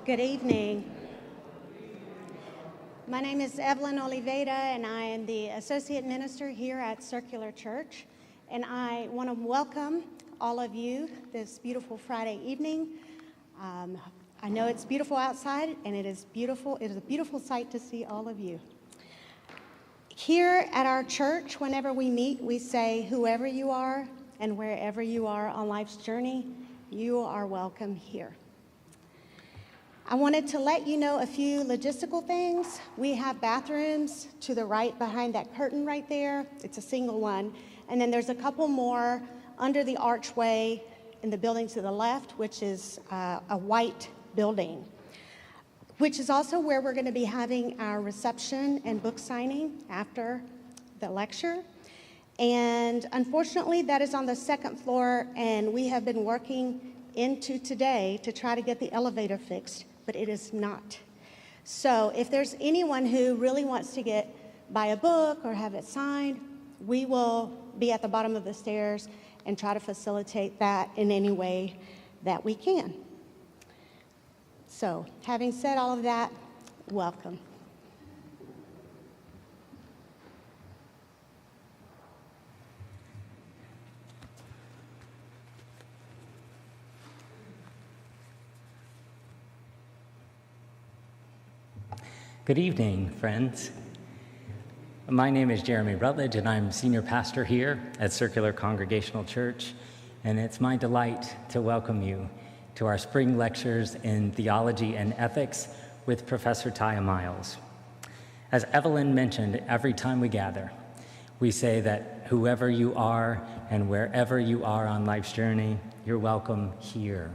Good evening. My name is Evelyn Oliveira, and I am the Associate Minister here at Circular Church. And I want to welcome all of you this beautiful Friday evening. I know it's beautiful outside, and it is beautiful. It is a beautiful sight to see all of you. Here at our church, whenever we meet, we say, whoever you are and wherever you are on life's journey, you are welcome here. I wanted to let you know a few logistical things. We have bathrooms to the right behind that curtain right there. It's a single one. And then there's a couple more under the archway in the building to the left, which is a white building, which is also where we're going to be having our reception and book signing after the lecture. And unfortunately, that is on the second floor, and we have been working into today to try to get the elevator fixed, but it is not. So if there's anyone who really wants to buy a book or have it signed, we will be at the bottom of the stairs and try to facilitate that in any way that we can. So having said all of that, welcome. Good evening, friends. My name is Jeremy Rutledge, and I'm senior pastor here at Circular Congregational Church, and it's my delight to welcome you to our spring lectures in theology and ethics with Professor Tiya Miles. As Evelyn mentioned, every time we gather, we say that whoever you are and wherever you are on life's journey, you're welcome here.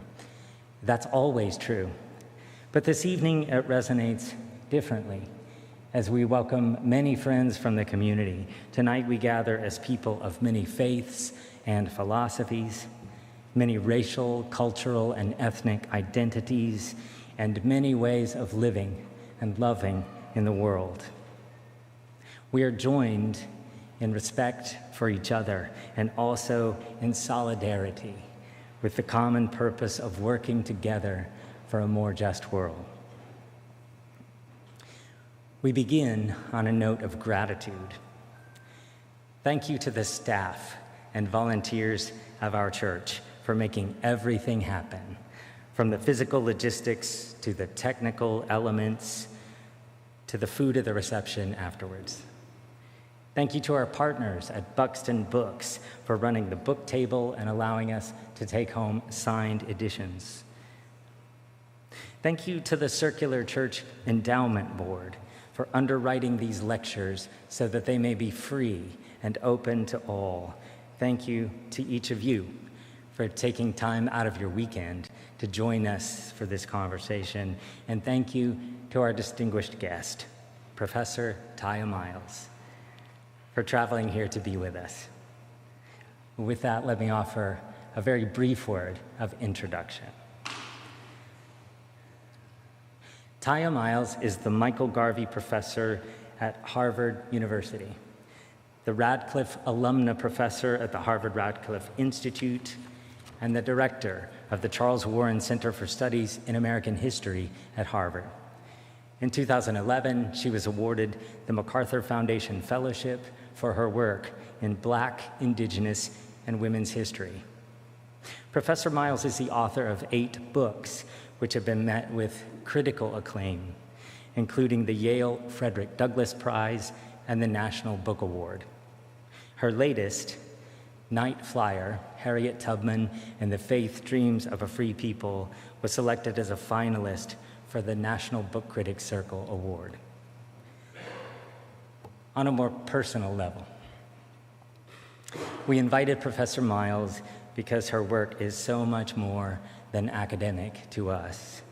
That's always true. But this evening, it resonates differently as we welcome many friends from the community. Tonight we gather as people of many faiths and philosophies, many racial, cultural, and ethnic identities, and many ways of living and loving in the world. We are joined in respect for each other and also in solidarity with the common purpose of working together for a more just world. We begin on a note of gratitude. Thank you to the staff and volunteers of our church for making everything happen, from the physical logistics to the technical elements to the food at the reception afterwards. Thank you to our partners at Buxton Books for running the book table and allowing us to take home signed editions. Thank you to the Circular Church Endowment Board for underwriting these lectures so that they may be free and open to all. Thank you to each of you for taking time out of your weekend to join us for this conversation. And thank you to our distinguished guest, Professor Tiya Miles, for traveling here to be with us. With that, let me offer a very brief word of introduction. Tiya Miles is the Michael Garvey Professor at Harvard University, the Radcliffe Alumna Professor at the Harvard Radcliffe Institute, and the Director of the Charles Warren Center for Studies in American History at Harvard. In 2011, she was awarded the MacArthur Foundation Fellowship for her work in Black, Indigenous, and women's history. Professor Miles is the author of 8 books, which have been met with critical acclaim, including the Yale Frederick Douglass Prize and the National Book Award. Her latest, Night Flyer, Harriet Tubman and the Faith Dreams of a Free People, was selected as a finalist for the National Book Critics Circle Award. On a more personal level, we invited Professor Miles because her work is so much more than academic to us.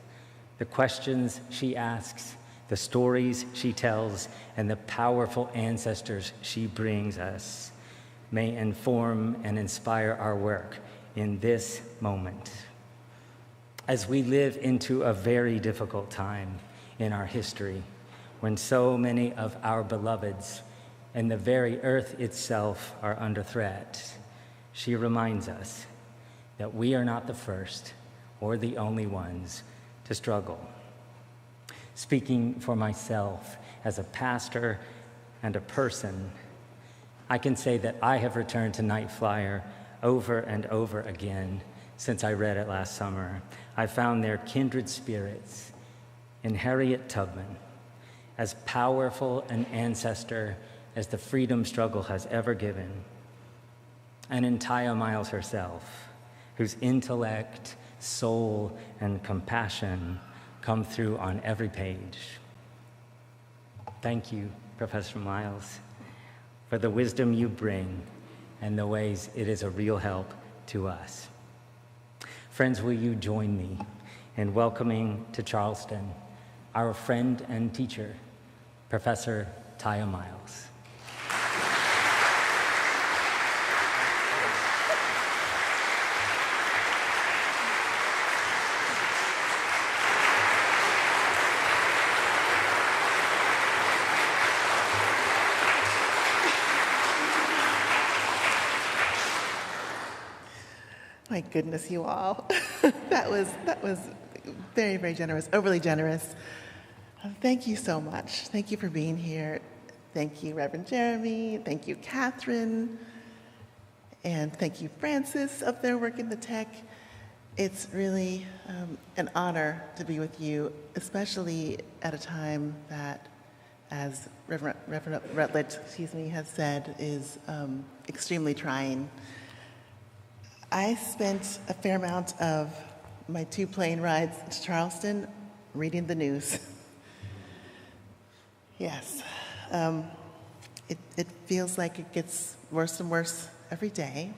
The questions she asks, the stories she tells, and the powerful ancestors she brings us may inform and inspire our work in this moment. As we live into a very difficult time in our history, when so many of our beloveds and the very earth itself are under threat, she reminds us that we are not the first or the only ones to struggle Speaking for myself as a pastor and a person, I can say that I have returned to Night Flyer over and over again since I read it last summer. I found there kindred spirits in Harriet Tubman, as powerful an ancestor as the freedom struggle has ever given, and in Tiya Miles herself, whose intellect, soul, and compassion come through on every page. Thank you, Professor Miles, for the wisdom you bring and the ways it is a real help to us. Friends, will you join me in welcoming to Charleston our friend and teacher, Professor Tiya Miles. My goodness, you all. That was very, very generous, overly generous. Thank you so much. Thank you for being here. Thank you, Reverend Jeremy. Thank you, Catherine. And thank you, Francis, up there working the tech. It's really an honor to be with you, especially at a time that, as Reverend Rutledge, has said, is extremely trying. I spent a fair amount of my 2 plane rides to Charleston reading the news. Yes, it feels like it gets worse and worse every day.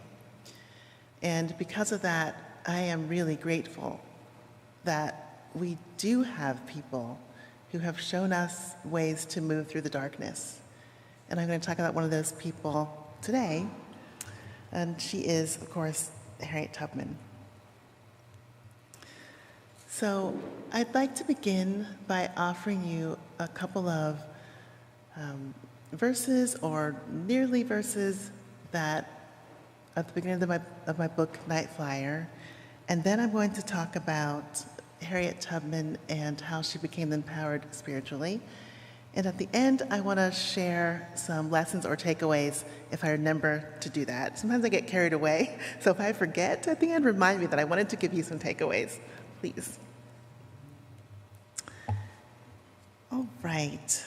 And because of that, I am really grateful that we do have people who have shown us ways to move through the darkness. And I'm going to talk about one of those people today. And she is, of course, Harriet Tubman. So I'd like to begin by offering you a couple of verses or nearly verses that at the beginning of my book, Night Flyer, and then I'm going to talk about Harriet Tubman and how she became empowered spiritually. And at the end, I want to share some lessons or takeaways if I remember to do that. Sometimes I get carried away, so if I forget, at the end, remind me that I wanted to give you some takeaways, please. All right.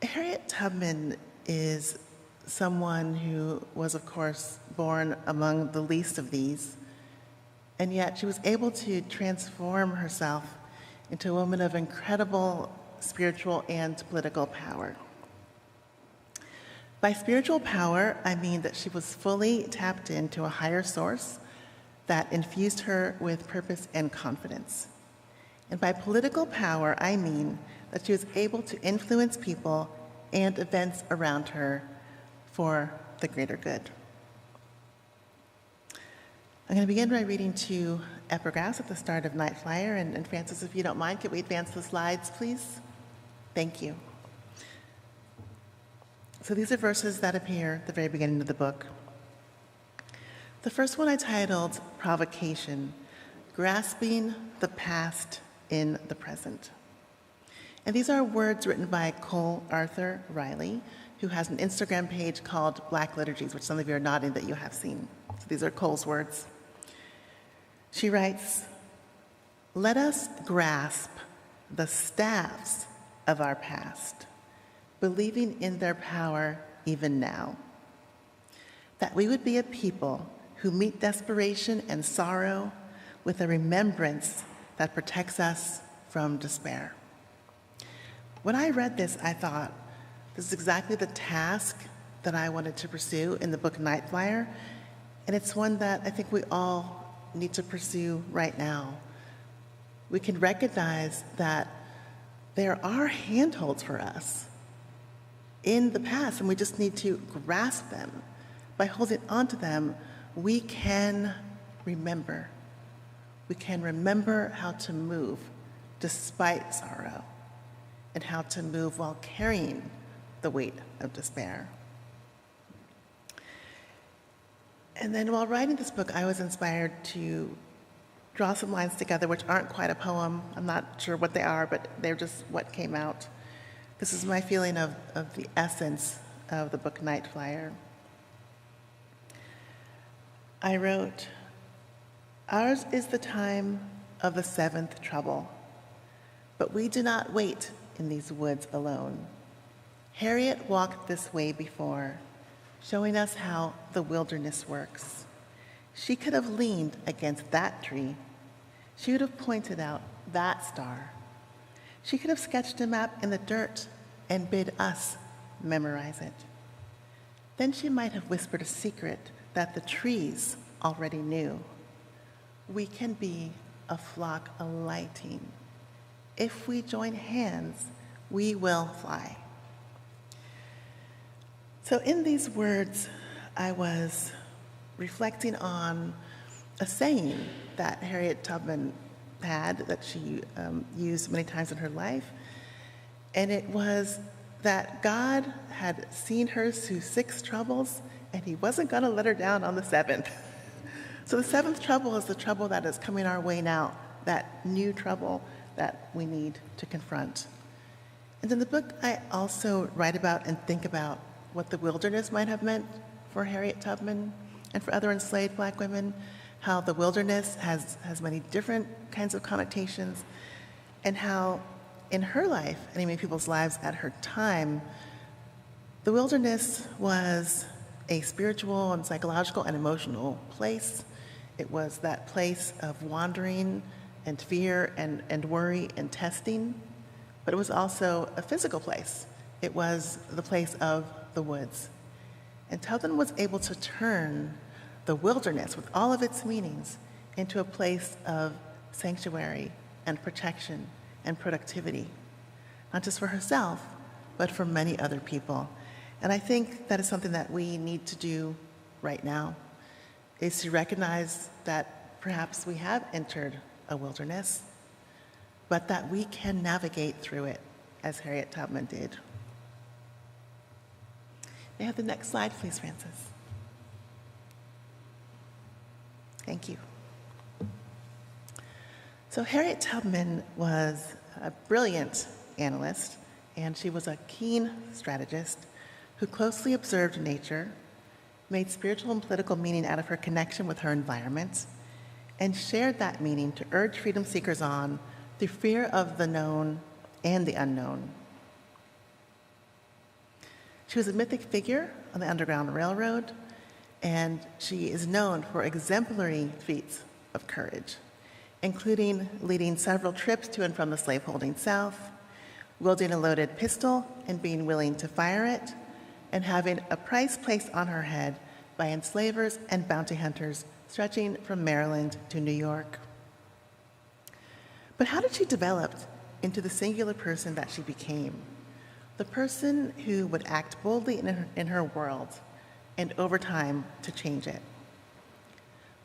Harriet Tubman is someone who was, of course, born among the least of these, and yet she was able to transform herself into a woman of incredible spiritual and political power. By spiritual power, I mean that she was fully tapped into a higher source that infused her with purpose and confidence. And by political power, I mean that she was able to influence people and events around her for the greater good. I'm going to begin by reading 2 epigraphs at the start of Night Flyer. And Francis, if you don't mind, could we advance the slides, please? Thank you. So these are verses that appear at the very beginning of the book. The first one I titled Provocation, Grasping the Past in the Present. And these are words written by Cole Arthur Riley, who has an Instagram page called Black Liturgies, which some of you are nodding that you have seen. So these are Cole's words. She writes, "Let us grasp the staffs of our past, believing in their power even now, that we would be a people who meet desperation and sorrow with a remembrance that protects us from despair." When I read this, I thought, this is exactly the task that I wanted to pursue in the book Night Flyer, and it's one that I think we all need to pursue right now. We can recognize that there are handholds for us in the past, and we just need to grasp them. By holding on to them, we can remember. We can remember how to move despite sorrow and how to move while carrying the weight of despair. And then while writing this book, I was inspired to draw some lines together which aren't quite a poem. I'm not sure what they are, but they're just what came out. This is my feeling of the essence of the book Night Flyer. I wrote, "Ours is the time of the seventh trouble, but we do not wait in these woods alone. Harriet walked this way before, showing us how the wilderness works. She could have leaned against that tree. She would have pointed out that star. She could have sketched a map in the dirt and bid us memorize it. Then she might have whispered a secret that the trees already knew. We can be a flock alighting. If we join hands, we will fly." So in these words, I was reflecting on a saying that Harriet Tubman had that she used many times in her life. And it was that God had seen her through 6 troubles, and he wasn't going to let her down on the 7th. So the 7th trouble is the trouble that is coming our way now, that new trouble that we need to confront. And in the book, I also write about and think about what the wilderness might have meant for Harriet Tubman and for other enslaved Black women, how the wilderness has many different kinds of connotations, and how in her life, and in many people's lives at her time, the wilderness was a spiritual and psychological and emotional place. It was that place of wandering and fear and worry and testing, but it was also a physical place. It was the place of the woods. And Tubman was able to turn the wilderness, with all of its meanings, into a place of sanctuary and protection and productivity, not just for herself, but for many other people. And I think that is something that we need to do right now, is to recognize that perhaps we have entered a wilderness, but that we can navigate through it, as Harriet Tubman did. May I have the next slide, please, Francis? Thank you. So Harriet Tubman was a brilliant analyst, and she was a keen strategist who closely observed nature, made spiritual and political meaning out of her connection with her environment, and shared that meaning to urge freedom seekers on through fear of the known and the unknown. She was a mythic figure on the Underground Railroad, and she is known for exemplary feats of courage, including leading several trips to and from the slaveholding South, wielding a loaded pistol and being willing to fire it, and having a price placed on her head by enslavers and bounty hunters stretching from Maryland to New York. But how did she develop into the singular person that she became? The person who would act boldly in her world, and over time to change it.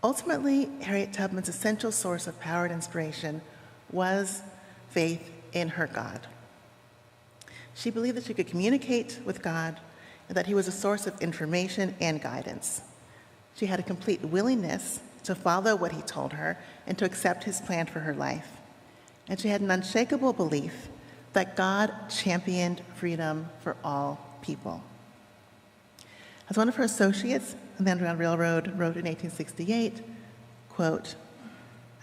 Ultimately, Harriet Tubman's essential source of power and inspiration was faith in her God. She believed that she could communicate with God and that he was a source of information and guidance. She had a complete willingness to follow what he told her and to accept his plan for her life. And she had an unshakable belief that God championed freedom for all people. As one of her associates on the Underground Railroad wrote in 1868, quote,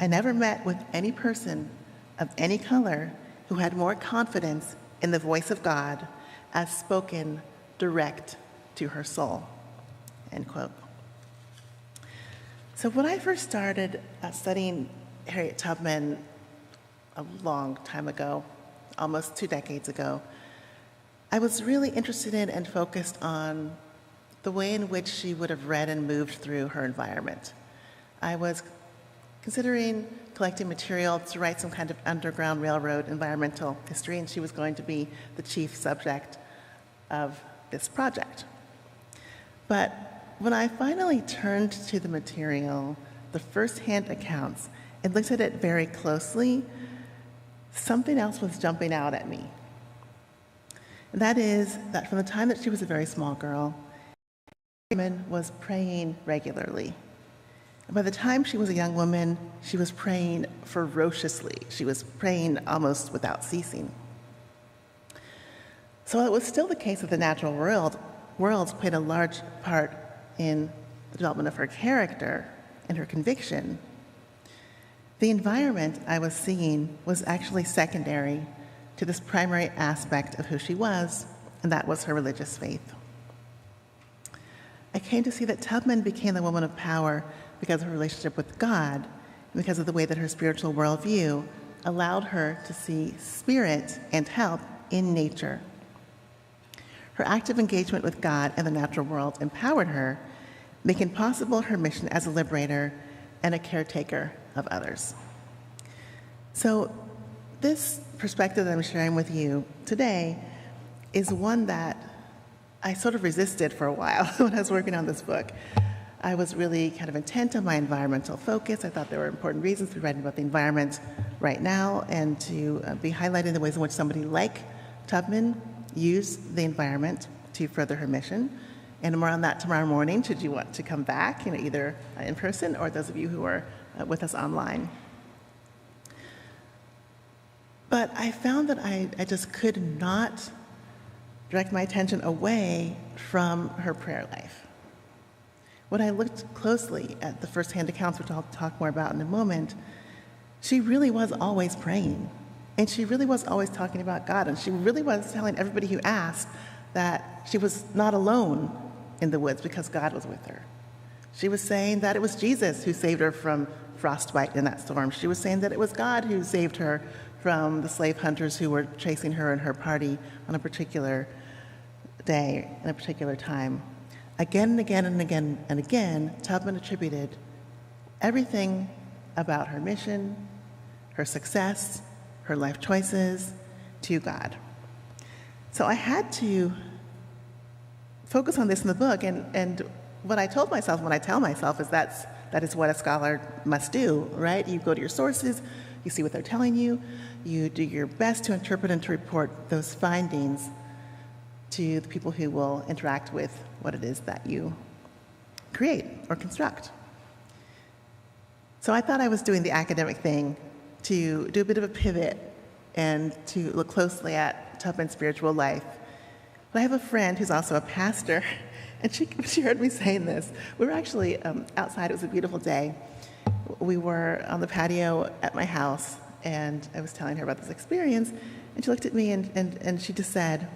"I never met with any person of any color who had more confidence in the voice of God as spoken direct to her soul," end quote. So when I first started studying Harriet Tubman a long time ago, almost 2 decades ago, I was really interested in and focused on the way in which she would have read and moved through her environment. I was considering collecting material to write some kind of Underground Railroad environmental history, and she was going to be the chief subject of this project. But when I finally turned to the material, the first-hand accounts, and looked at it very closely, something else was jumping out at me. And that is that from the time that she was a very small girl, woman was praying regularly. By the time she was a young woman, she was praying ferociously. She was praying almost without ceasing. So it was still the case that the natural world played a large part in the development of her character and her conviction. The environment I was seeing was actually secondary to this primary aspect of who she was, and that was her religious faith. I came to see that Tubman became the woman of power because of her relationship with God, and because of the way that her spiritual worldview allowed her to see spirit and help in nature. Her active engagement with God and the natural world empowered her, making possible her mission as a liberator and a caretaker of others. So this perspective that I'm sharing with you today is one that I sort of resisted for a while when I was working on this book. I was really kind of intent on my environmental focus. I thought there were important reasons to be writing about the environment right now and to be highlighting the ways in which somebody like Tubman used the environment to further her mission. And more on that tomorrow morning, should you want to come back, either in person or those of you who are with us online. But I found that I just could not direct my attention away from her prayer life. When I looked closely at the firsthand accounts, which I'll talk more about in a moment, she really was always praying. And she really was always talking about God. And she really was telling everybody who asked that she was not alone in the woods because God was with her. She was saying that it was Jesus who saved her from frostbite in that storm. She was saying that it was God who saved her from the slave hunters who were chasing her and her party on a particular day, in a particular time. Again and again and again and again, Tubman attributed everything about her mission, her success, her life choices to God. So I had to focus on this in the book, and what I told myself, when I tell myself, is that is what a scholar must do, right? You go to your sources, you see what they're telling you, you do your best to interpret and to report those findings to the people who will interact with what it is that you create or construct. So I thought I was doing the academic thing to do a bit of a pivot and to look closely at Tubman's spiritual life. But I have a friend who's also a pastor, and she heard me saying this. We were actually outside. It was a beautiful day. We were on the patio at my house, and I was telling her about this experience, and she looked at me and she just said,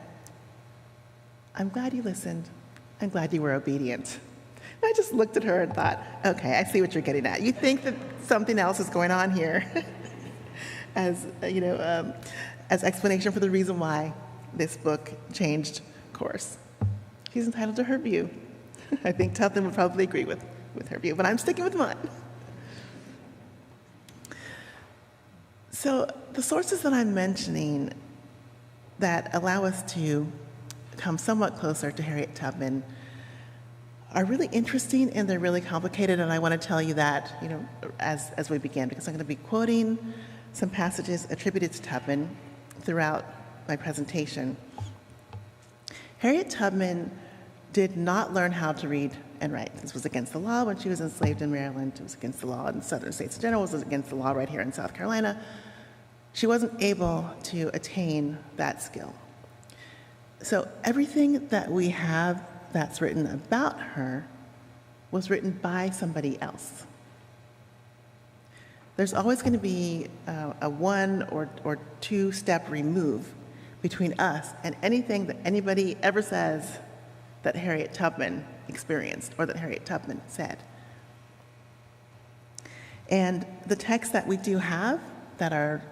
"I'm glad you listened. I'm glad you were obedient." And I just looked at her and thought, okay, I see what you're getting at. You think that something else is going on here as explanation for the reason why this book changed course. She's entitled to her view. I think Tubman would probably agree with her view, but I'm sticking with mine. So the sources that I'm mentioning that allow us to come somewhat closer to Harriet Tubman are really interesting and they're really complicated, and I want to tell you that, as we begin, because I'm going to be quoting some passages attributed to Tubman throughout my presentation. Harriet Tubman did not learn how to read and write. This was against the law when she was enslaved in Maryland. It was against the law in southern states in general. It was against the law right here in South Carolina. She wasn't able to attain that skill. So everything that we have that's written about her was written by somebody else. There's always going to be a one or two step remove between us and anything that anybody ever says that Harriet Tubman experienced or that Harriet Tubman said. And the texts that we do have that are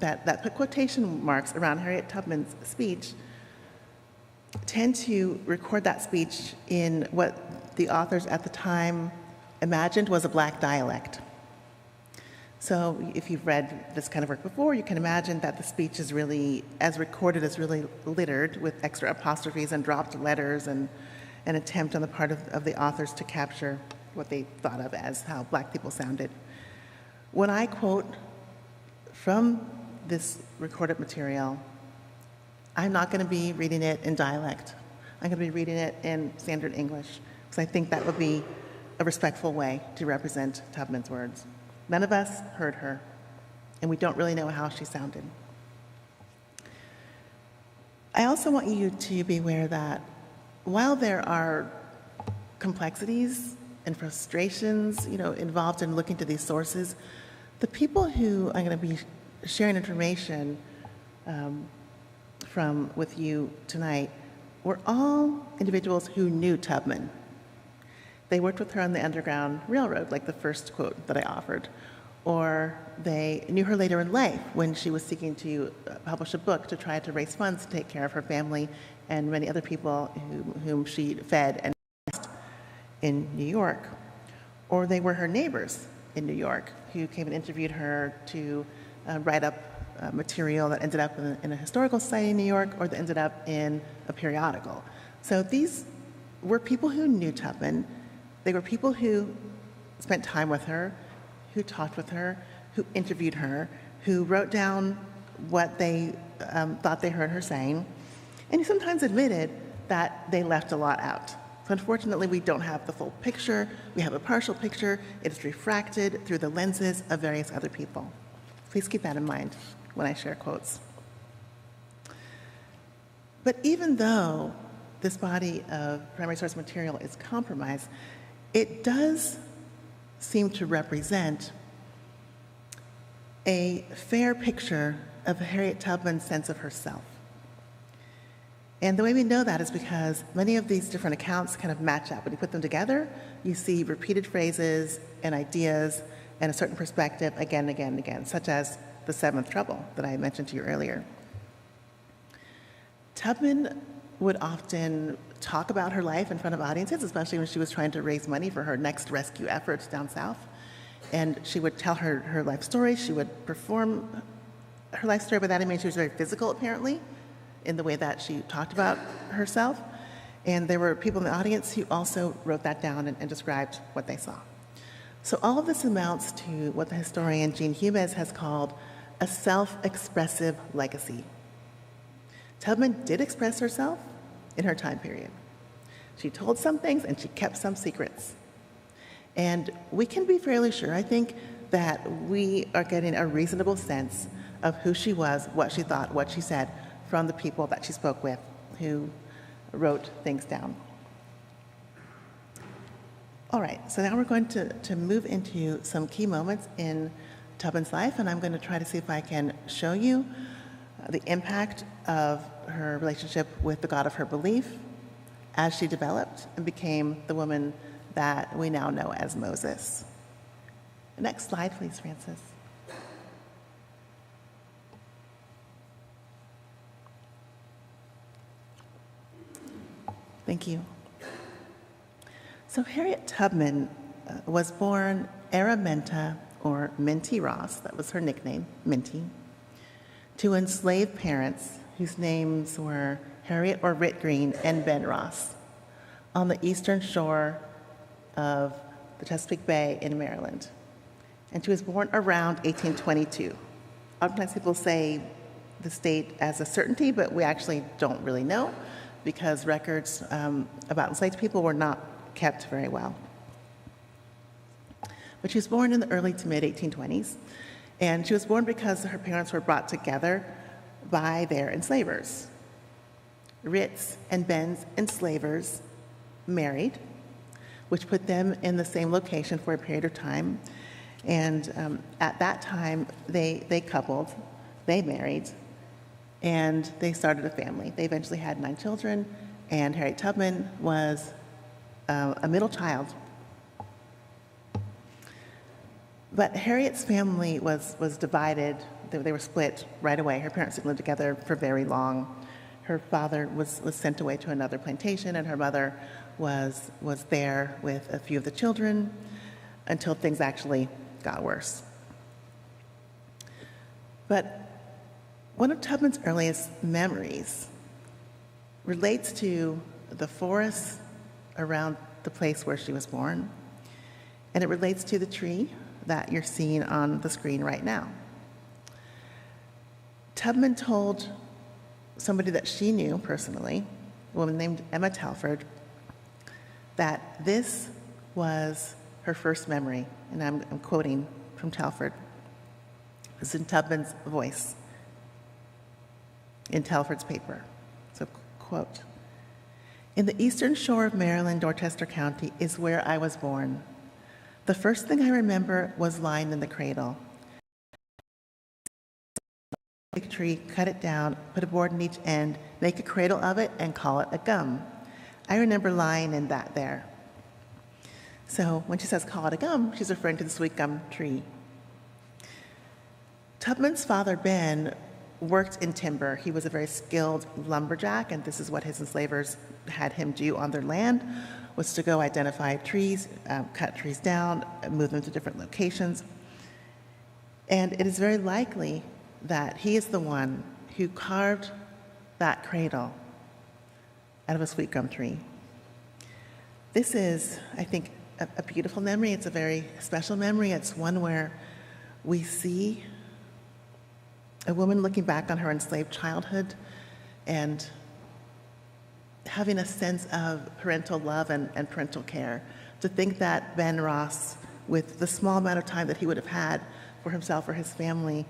that put quotation marks around Harriet Tubman's speech tend to record that speech in what the authors at the time imagined was a black dialect. So if you've read this kind of work before, you can imagine that the speech is really, as recorded, is really littered with extra apostrophes and dropped letters and an attempt on the part of the authors to capture what they thought of as how black people sounded. When I quote from this recorded material, I'm not going to be reading it in dialect. I'm going to be reading it in standard English, because I think that would be a respectful way to represent Tubman's words. None of us heard her, and we don't really know how she sounded. I also want you to be aware that while there are complexities and frustrations, involved in looking to these sources, the people who I'm going to be sharing information from with you tonight were all individuals who knew Tubman. They worked with her on the Underground Railroad, like the first quote that I offered, or they knew her later in life when she was seeking to publish a book to try to raise funds to take care of her family and many other people whom she fed and raised in New York. Or they were her neighbors in New York who came and interviewed her to write up material that ended up in a historical society in New York or that ended up in a periodical. So these were people who knew Tubman. They were people who spent time with her, who talked with her, who interviewed her, who wrote down what they thought they heard her saying, and who sometimes admitted that they left a lot out. So unfortunately, we don't have the full picture. We have a partial picture. It is refracted through the lenses of various other people. Please keep that in mind when I share quotes. But even though this body of primary source material is compromised, it does seem to represent a fair picture of Harriet Tubman's sense of herself. And the way we know that is because many of these different accounts kind of match up. When you put them together, you see repeated phrases and ideas and a certain perspective again and again and again, such as the seventh trouble that I mentioned to you earlier. Tubman would often talk about her life in front of audiences, especially when she was trying to raise money for her next rescue efforts down south. And she would tell her life story. She would perform her life story. By that I mean she was very physical, apparently, in the way that she talked about herself. And there were people in the audience who also wrote that down and described what they saw. So all of this amounts to what the historian Jean Humes has called a self-expressive legacy. Tubman did express herself in her time period. She told some things and she kept some secrets. And we can be fairly sure, I think, that we are getting a reasonable sense of who she was, what she thought, what she said from the people that she spoke with who wrote things down. All right, so now we're going to move into some key moments in Tubman's life, and I'm going to try to see if I can show you the impact of her relationship with the God of her belief as she developed and became the woman that we now know as Moses. Next slide, please, Francis. Thank you. So Harriet Tubman was born Araminta, or Minty Ross, that was her nickname, Minty, to enslaved parents whose names were Harriet or Rit Green and Ben Ross on the eastern shore of the Chesapeake Bay in Maryland. And she was born around 1822. Oftentimes people say the date as a certainty, but we actually don't really know because records about enslaved people were not kept very well. But she was born in the early to mid 1820s, and she was born because her parents were brought together by their enslavers. Rit's and Ben's enslavers married, which put them in the same location for a period of time. And at that time, they coupled, they married, and they started a family. They eventually had 9 children, and Harriet Tubman was a middle child. But Harriet's family was divided. They were split right away. Her parents didn't live together for very long. Her father was sent away to another plantation, and her mother was there with a few of the children until things actually got worse. But one of Tubman's earliest memories relates to the forests around the place where she was born, and it relates to the tree that you're seeing on the screen right now. Tubman told somebody that she knew personally, a woman named Emma Telford, that this was her first memory, and I'm quoting from Telford. This is in Tubman's voice, in Telford's paper. So, quote, "In the eastern shore of Maryland, Dorchester County, is where I was born. The first thing I remember was lying in the cradle. Take a tree, cut it down, put a board in each end, make a cradle of it, and call it a gum. I remember lying in that there." So when she says call it a gum, she's referring to the sweet gum tree. Tubman's father, Ben, worked in timber. He was a very skilled lumberjack, and this is what his enslavers had him do on their land, was to go identify trees, cut trees down, move them to different locations. And it is very likely that he is the one who carved that cradle out of a sweet gum tree. This is, I think, a beautiful memory. It's a very special memory. It's one where we see a woman looking back on her enslaved childhood and having a sense of parental love and parental care. To think that Ben Ross, with the small amount of time that he would have had for himself or his family,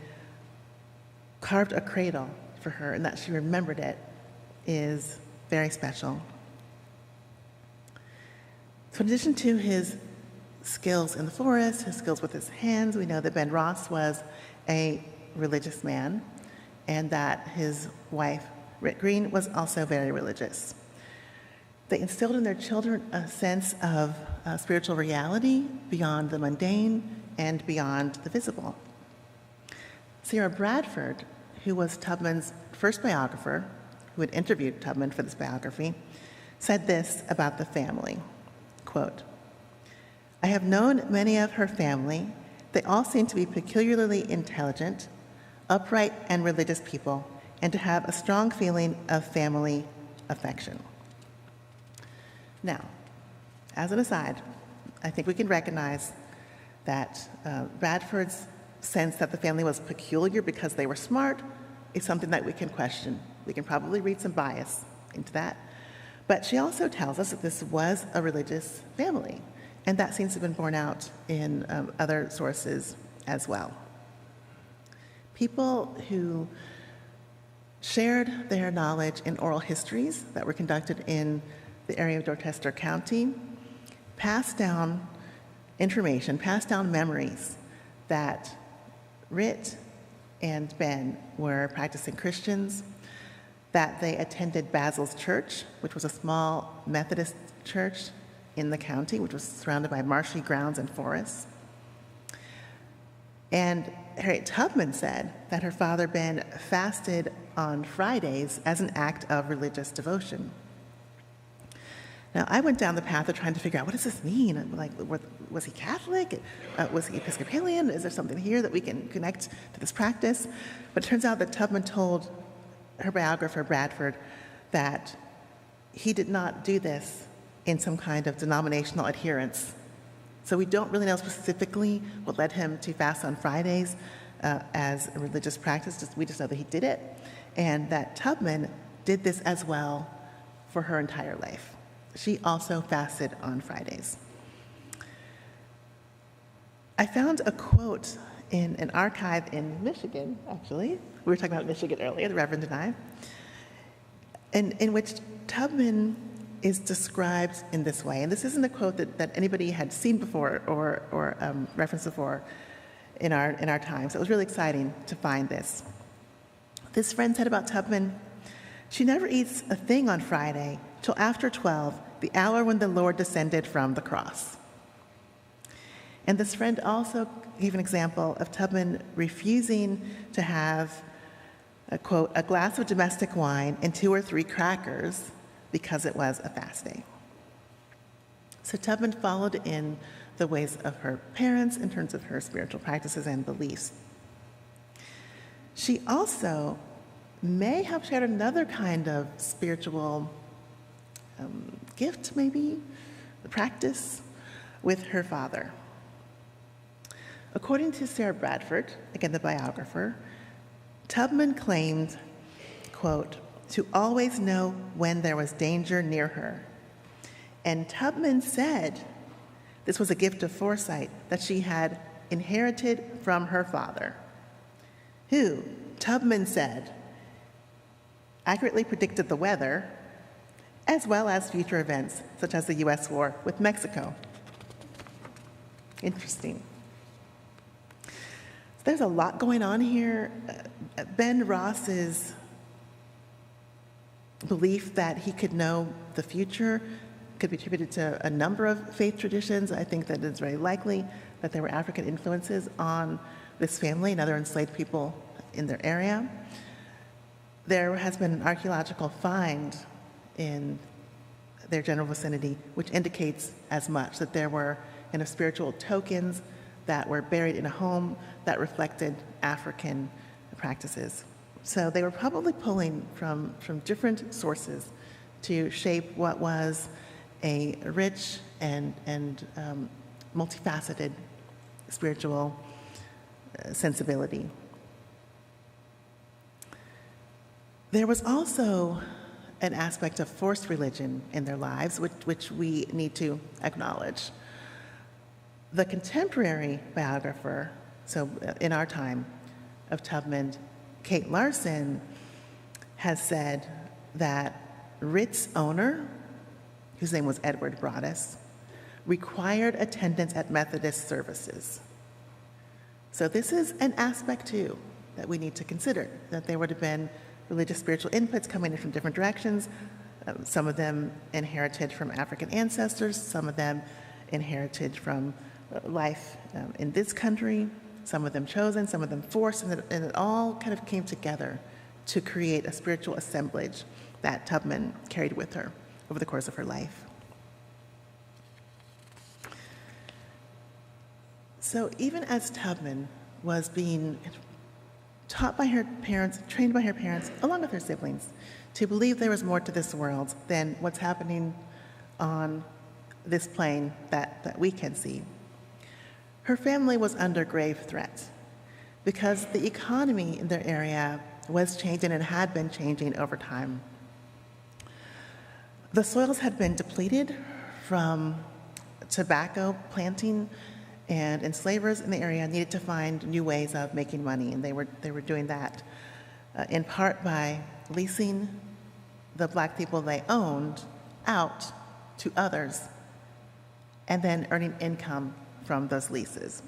carved a cradle for her and that she remembered it is very special. So in addition to his skills in the forest, his skills with his hands, we know that Ben Ross was a religious man and that his wife, Rit Green, was also very religious. They instilled in their children a sense of spiritual reality beyond the mundane and beyond the visible. Sarah Bradford, who was Tubman's first biographer, who had interviewed Tubman for this biography, said this about the family, quote, "I have known many of her family. They all seem to be peculiarly intelligent, upright, and religious people, and to have a strong feeling of family affection." Now, as an aside, I think we can recognize that Bradford's sense that the family was peculiar because they were smart is something that we can question. We can probably read some bias into that. But she also tells us that this was a religious family, and that seems to have been borne out in other sources as well. People who shared their knowledge in oral histories that were conducted in the area of Dorchester County passed down information, passed down memories that Rit and Ben were practicing Christians, that they attended Basil's Church, which was a small Methodist church in the county, which was surrounded by marshy grounds and forests. And Harriet Tubman said that her father, Ben, fasted on Fridays as an act of religious devotion. Now, I went down the path of trying to figure out, what does this mean? Like, was he Catholic? Was he Episcopalian? Is there something here that we can connect to this practice? But it turns out that Tubman told her biographer, Bradford, that he did not do this in some kind of denominational adherence. So we don't really know specifically what led him to fast on Fridays as a religious practice. We just know that he did it, and that Tubman did this as well for her entire life. She also fasted on Fridays. I found a quote in an archive in Michigan, actually. We were talking about Michigan earlier, the Reverend and I, in which Tubman is described in this way. And this isn't a quote that anybody had seen before or referenced before in our time. So it was really exciting to find this. This friend said about Tubman, "She never eats a thing on Friday till after 12, the hour when the Lord descended from the cross." And this friend also gave an example of Tubman refusing to have, quote, "a glass of domestic wine and 2 or 3 crackers because it was a fast day." So Tubman followed in the ways of her parents in terms of her spiritual practices and beliefs. She also may have shared another kind of spiritual gift, maybe, the practice, with her father. According to Sarah Bradford, again the biographer, Tubman claimed, quote, "to always know when there was danger near her." And Tubman said This was a gift of foresight that she had inherited from her father, who, Tubman said, accurately predicted the weather, as well as future events, such as the U.S. war with Mexico. Interesting. There's a lot going on here. Ben Ross's belief that he could know the future could be attributed to a number of faith traditions. I think that it's very likely that there were African influences on this family and other enslaved people in their area. There has been an archaeological find in their general vicinity, which indicates as much, that there were spiritual tokens that were buried in a home that reflected African practices. So they were probably pulling from different sources to shape what was a rich and multifaceted spiritual sensibility. There was also an aspect of forced religion in their lives, which we need to acknowledge. The contemporary biographer, so in our time, of Tubman, Kate Larson, has said that Rit's owner, whose name was Edward Broadus, required attendance at Methodist services. So this is an aspect, too, that we need to consider, that there would have been religious spiritual inputs coming in from different directions, some of them inherited from African ancestors, some of them inherited from life in this country, some of them chosen, some of them forced, and it all kind of came together to create a spiritual assemblage that Tubman carried with her over the course of her life. So even as Tubman was being taught by her parents, trained by her parents, along with her siblings, to believe there was more to this world than what's happening on this plane that we can see, her family was under grave threat because the economy in their area was changing and had been changing over time. The soils had been depleted from tobacco planting, and enslavers in the area needed to find new ways of making money, and they were doing that in part by leasing the black people they owned out to others and then earning income from those leases.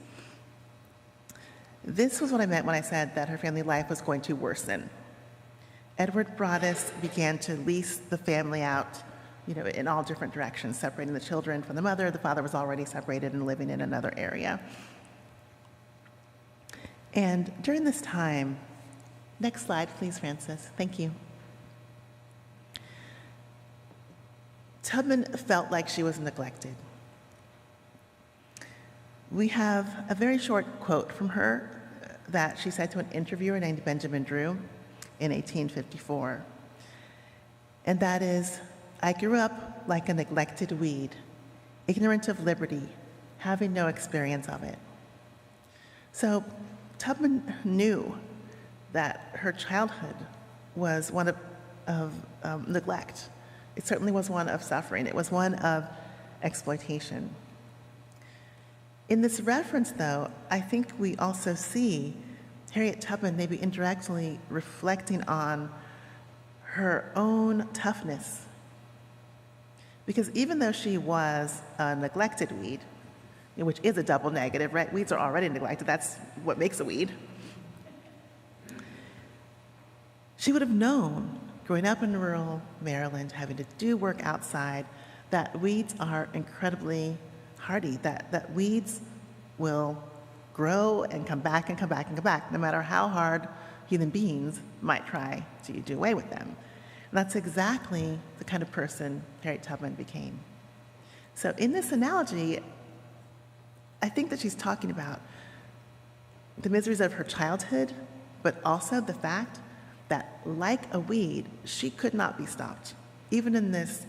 This was what I meant when I said that her family life was going to worsen. Edward Broadus began to lease the family out, in all different directions, separating the children from the mother. The father was already separated and living in another area. And during this time, next slide, please, Francis. Thank you. Tubman felt like she was neglected. We have a very short quote from her that she said to an interviewer named Benjamin Drew in 1854. And that is, "I grew up like a neglected weed, ignorant of liberty, having no experience of it." So Tubman knew that her childhood was one of neglect. It certainly was one of suffering. It was one of exploitation. In this reference, though, I think we also see Harriet Tubman maybe indirectly reflecting on her own toughness. Because even though she was a neglected weed, which is a double negative, right? Weeds are already neglected. That's what makes a weed. She would have known, growing up in rural Maryland, having to do work outside, that weeds are incredibly hardy, that weeds will grow and come back and come back and come back, no matter how hard human beings might try to do away with them. And that's exactly the kind of person Harriet Tubman became. So in this analogy, I think that she's talking about the miseries of her childhood, but also the fact that, like a weed, she could not be stopped, even in this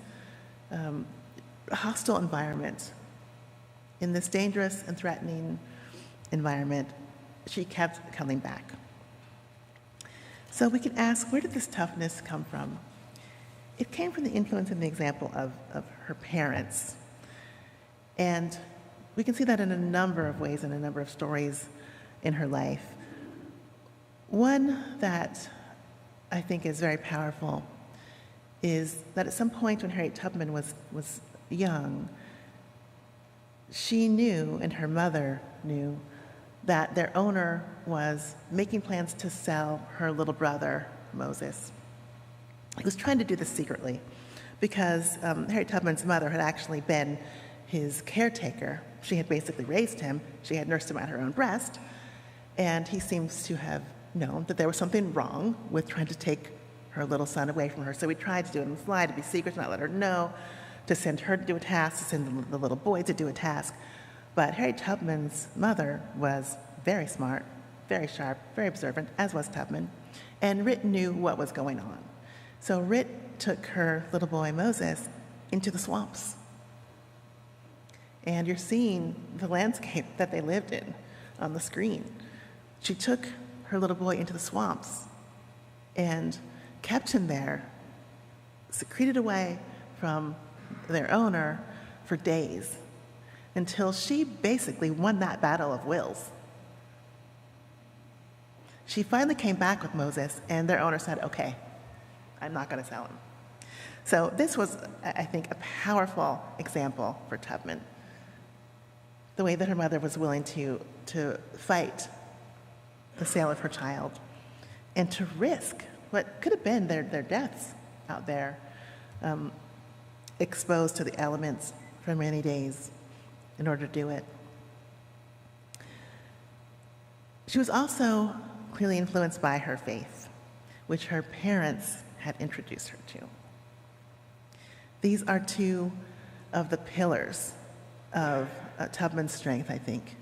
hostile environment. In this dangerous and threatening environment, she kept coming back. So we can ask, where did this toughness come from? It came from the influence and the example of her parents. And We can see that in a number of ways, in a number of stories in her life. One that I think is very powerful is that at some point when Harriet Tubman was young, she knew, and her mother knew, that their owner was making plans to sell her little brother, Moses. He was trying to do this secretly because Harriet Tubman's mother had actually been his caretaker. She had basically raised him. She had nursed him at her own breast. And he seems to have known that there was something wrong with trying to take her little son away from her. So he tried to do it on the sly, to be secret, to not let her know, to send her to do a task, to send the little boy to do a task. But Harriet Tubman's mother was very smart, very sharp, very observant, as was Tubman. And Rit knew what was going on. So Rit took her little boy, Moses, into the swamps. And you're seeing the landscape that they lived in on the screen. She took her little boy into the swamps and kept him there, secreted away from their owner for days, until she basically won that battle of wills. She finally came back with Moses, and their owner said, okay, I'm not going to sell him. So this was, I think, a powerful example for Tubman. The way that her mother was willing to fight the sale of her child and to risk what could have been their deaths out there, exposed to the elements for many days in order to do it. She was also clearly influenced by her faith, which her parents had introduced her to. These are two of the pillars of Tubman's strength, I think.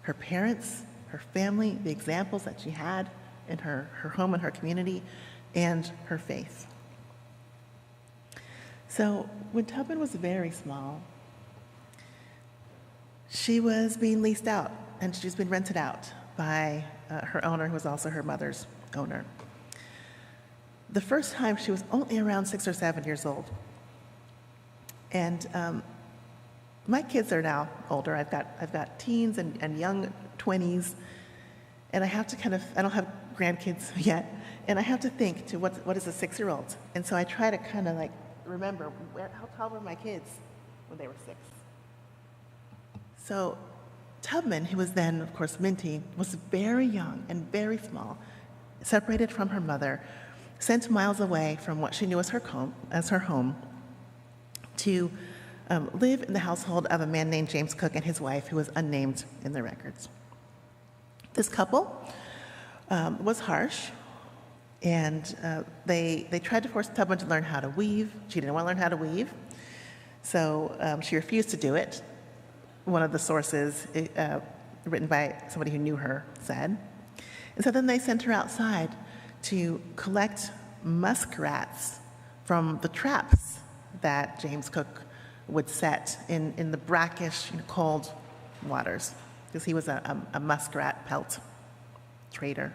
Her parents, her family, the examples that she had in her home and her community, and her faith. So when Tubman was very small, she was being leased out, and she was being rented out by her owner, who was also her mother's owner. The first time she was only around 6 or 7 years old. And my kids are now older. I've got teens and young 20s, and I have to I don't have grandkids yet, and I have to think to what is a 6-year-old? And so I try to kind of like remember how tall were my kids when they were 6. So Tubman, who was then, of course, Minty, was very young and very small, separated from her mother, sent miles away from what she knew as her home, to live in the household of a man named James Cook and his wife, who was unnamed in the records. This couple was harsh, and they tried to force Tubman to learn how to weave. She didn't want to learn how to weave, so she refused to do it. One of the sources written by somebody who knew her said. And so then they sent her outside to collect muskrats from the traps that James Cook would set in the brackish, cold waters, because he was a muskrat pelt trader.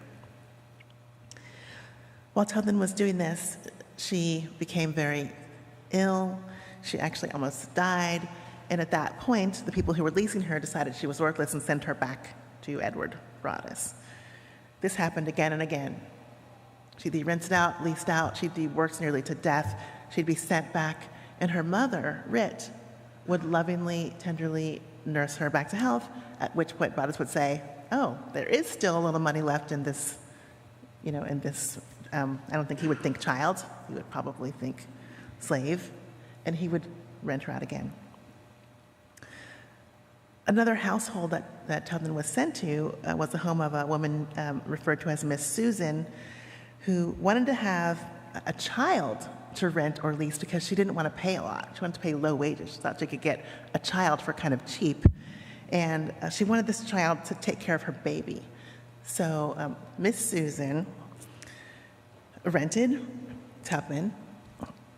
While Tubman was doing this, she became very ill. She actually almost died. And at that point, the people who were leasing her decided she was worthless and sent her back to Edward Broadus. This happened again and again. She'd be rented out, leased out, she'd be worked nearly to death, she'd be sent back, and her mother, Rit, would lovingly, tenderly nurse her back to health, at which point Broadus would say, oh, there is still a little money left in this, I don't think he would think child, he would probably think slave, and he would rent her out again. Another household that Tubman was sent to was the home of a woman referred to as Miss Susan, who wanted to have a child to rent or lease because she didn't want to pay a lot. She wanted to pay low wages. She thought she could get a child for kind of cheap. And she wanted this child to take care of her baby. So Miss Susan rented Tubman.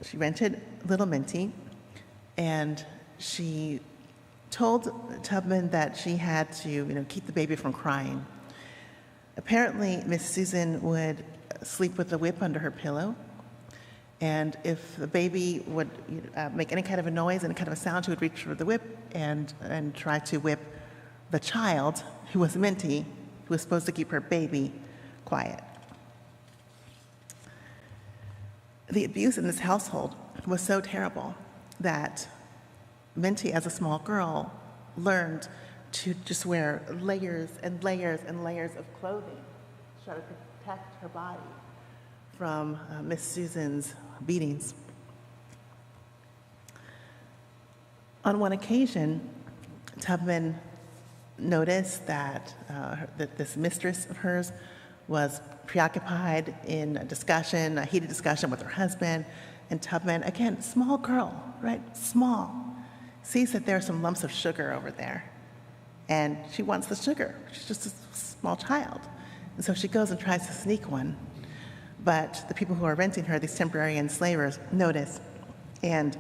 She rented little Minty, and she told Tubman that she had to, keep the baby from crying. Apparently, Miss Susan would sleep with a whip under her pillow, And if the baby would make any kind of a noise, any kind of a sound, she would reach for the whip and try to whip the child, who was Minty, who was supposed to keep her baby quiet. The abuse in this household was so terrible that Minty, as a small girl, learned to just wear layers and layers and layers of clothing to try to protect her body from Miss Susan's beatings. On one occasion, Tubman noticed that this mistress of hers was preoccupied in a heated discussion with her husband, and Tubman, again, small girl, right, small, sees that there are some lumps of sugar over there, and she wants the sugar. She's just a small child. And so she goes and tries to sneak one. But the people who are renting her, these temporary enslavers, notice, and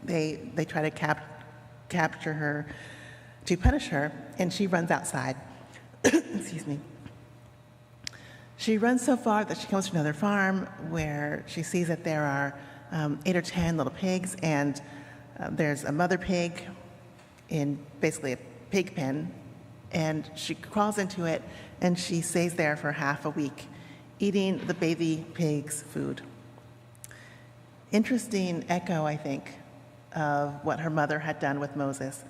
they try to capture her to punish her, and she runs outside. Excuse me. She runs so far that she comes to another farm where she sees that there are 8 or 10 little pigs, and there's a mother pig in basically a pig pen, and she crawls into it, and she stays there for half a week, eating the baby pig's food. Interesting echo, I think, of what her mother had done with Moses,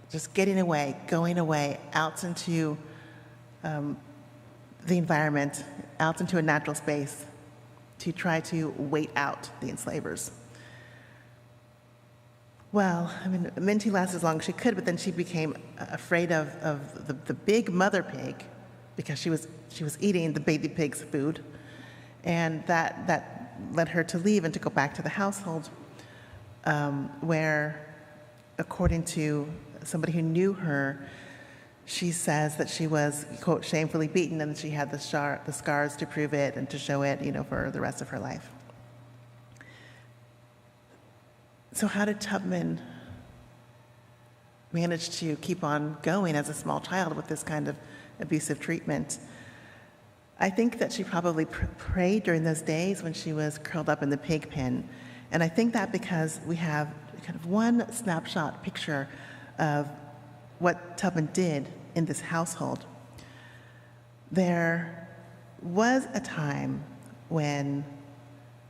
just getting away, going away, out into the environment, out into a natural space to try to wait out the enslavers. Well, I mean, Minty lasted as long as she could, but then she became afraid of the big mother pig because she was eating the baby pig's food, and that led her to leave and to go back to the household, where, according to somebody who knew her, she says that she was, quote, shamefully beaten, and that she had the scars to prove it and to show it, for the rest of her life. So how did Tubman manage to keep on going as a small child with this kind of abusive treatment? I think that she probably prayed during those days when she was curled up in the pig pen. And I think that because we have kind of one snapshot picture of what Tubman did in this household. There was a time when,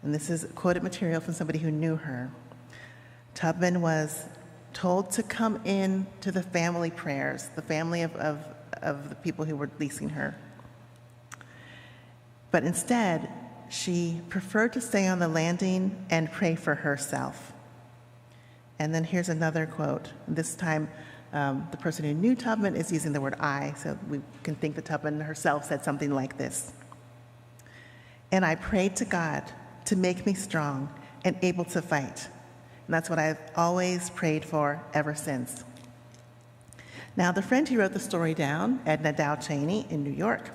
and this is quoted material from somebody who knew her, Tubman was told to come in to the family prayers, the family of the people who were leasing her. But instead, she preferred to stay on the landing and pray for herself. And then here's another quote. This time, the person who knew Tubman is using the word I, so we can think that Tubman herself said something like this. "And I prayed to God to make me strong and able to fight. And that's what I've always prayed for ever since." Now, the friend who wrote the story down, Edna Dow Cheney in New York,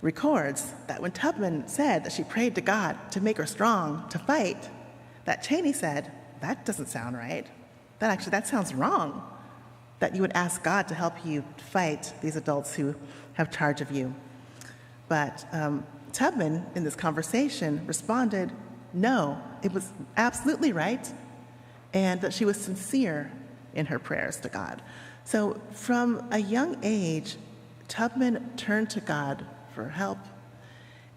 records that when Tubman said that she prayed to God to make her strong to fight, that Cheney said, "That doesn't sound right. That sounds wrong, that you would ask God to help you fight these adults who have charge of you." But Tubman, in this conversation, responded, no, it was absolutely right, and that she was sincere in her prayers to God. So from a young age, Tubman turned to God for help,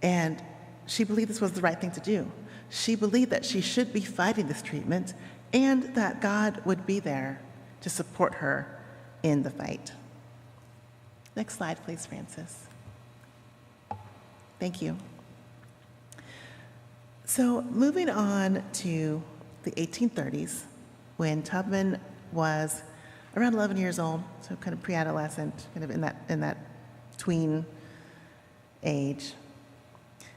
and she believed this was the right thing to do. She believed that she should be fighting this treatment and that God would be there to support her in the fight. Next slide, please, Francis. Thank you. So moving on to the 1830s, when Tubman was around 11 years old, so kind of pre-adolescent, kind of in that tween age,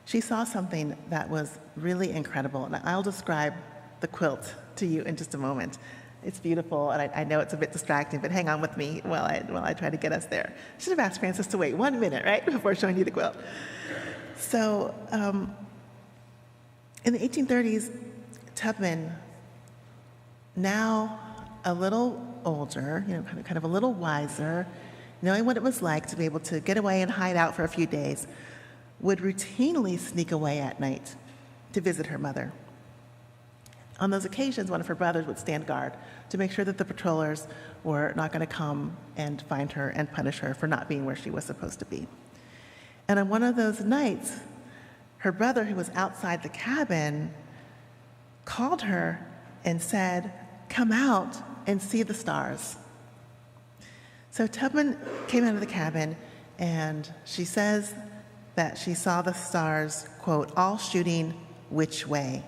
she saw something that was really incredible. And I'll describe the quilt to you in just a moment. It's beautiful, and I know it's a bit distracting, but hang on with me while I try to get us there. I should have asked Francis to wait 1 minute, right, before showing you the quilt. So in the 1830s, Tubman, now a little older, kind of a little wiser, knowing what it was like to be able to get away and hide out for a few days, would routinely sneak away at night to visit her mother. On those occasions, one of her brothers would stand guard to make sure that the patrollers were not going to come and find her and punish her for not being where she was supposed to be. And on one of those nights, her brother, who was outside the cabin, called her and said, "Come out and see the stars." So Tubman came out of the cabin, and she says that she saw the stars, quote, "all shooting which way,"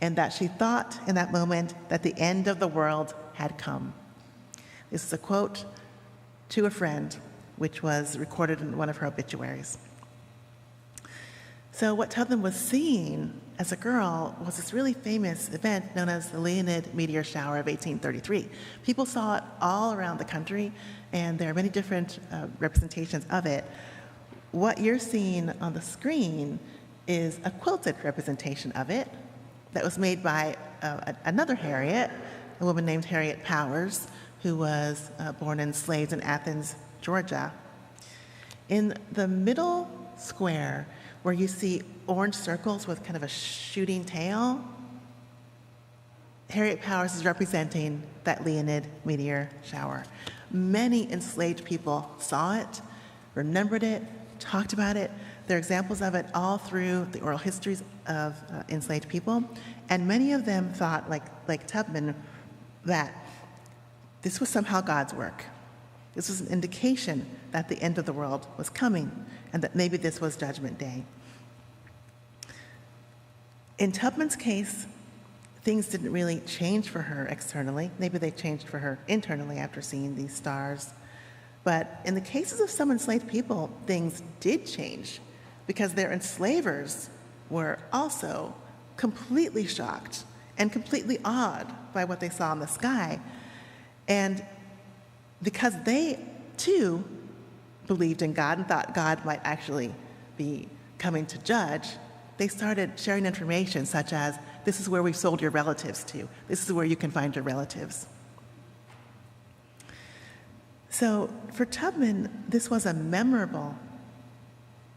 and that she thought in that moment that the end of the world had come. This is a quote to a friend, which was recorded in one of her obituaries. So what Tubman was seeing as a girl was this really famous event known as the Leonid meteor shower of 1833. People saw it all around the country, and there are many different representations of it. What you're seeing on the screen is a quilted representation of it that was made by another Harriet, a woman named Harriet Powers, who was born and enslaved in Athens, Georgia. In the middle square, where you see orange circles with kind of a shooting tail, Harriet Powers is representing that Leonid meteor shower. Many enslaved people saw it, remembered it, talked about it. There are examples of it all through the oral histories of enslaved people, and many of them thought, like Tubman, that this was somehow God's work. This was an indication that the end of the world was coming, and that maybe this was Judgment Day. In Tubman's case, things didn't really change for her externally. Maybe they changed for her internally after seeing these stars. But in the cases of some enslaved people, things did change, because their enslavers were also completely shocked and completely awed by what they saw in the sky. And because they, too, believed in God and thought God might actually be coming to judge, they started sharing information such as, "This is where we sold your relatives to. This is where you can find your relatives." So for Tubman, this was a memorable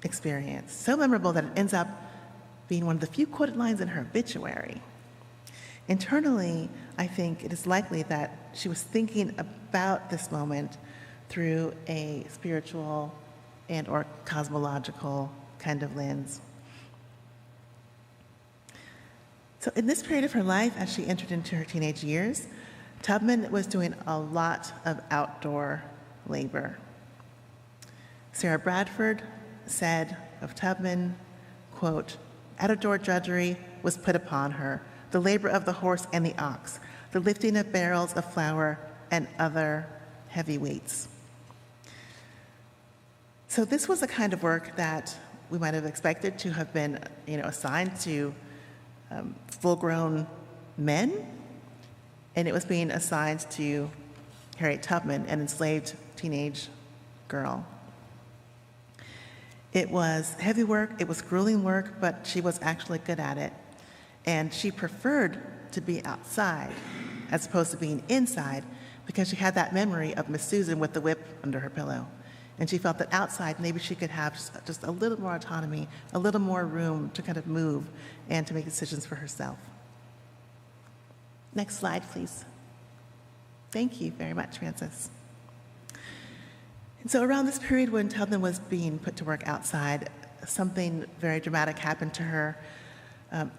experience, so memorable that it ends up being one of the few quoted lines in her obituary. Internally, I think it is likely that she was thinking about this moment through a spiritual and or cosmological kind of lens. So in this period of her life, as she entered into her teenage years, Tubman was doing a lot of outdoor labor. Sarah Bradford said of Tubman, quote, "Out-of-door drudgery was put upon her, the labor of the horse and the ox, the lifting of barrels of flour and other heavy weights." So this was the kind of work that we might have expected to have been, assigned to full-grown men, and it was being assigned to Harriet Tubman, an enslaved teenage girl. It was heavy work, it was grueling work, but she was actually good at it. And she preferred to be outside as opposed to being inside, because she had that memory of Miss Susan with the whip under her pillow. And she felt that outside maybe she could have just a little more autonomy, a little more room to kind of move and to make decisions for herself. Next slide, please. Thank you very much, Francis. And so around this period when Tubman was being put to work outside, something very dramatic happened to her.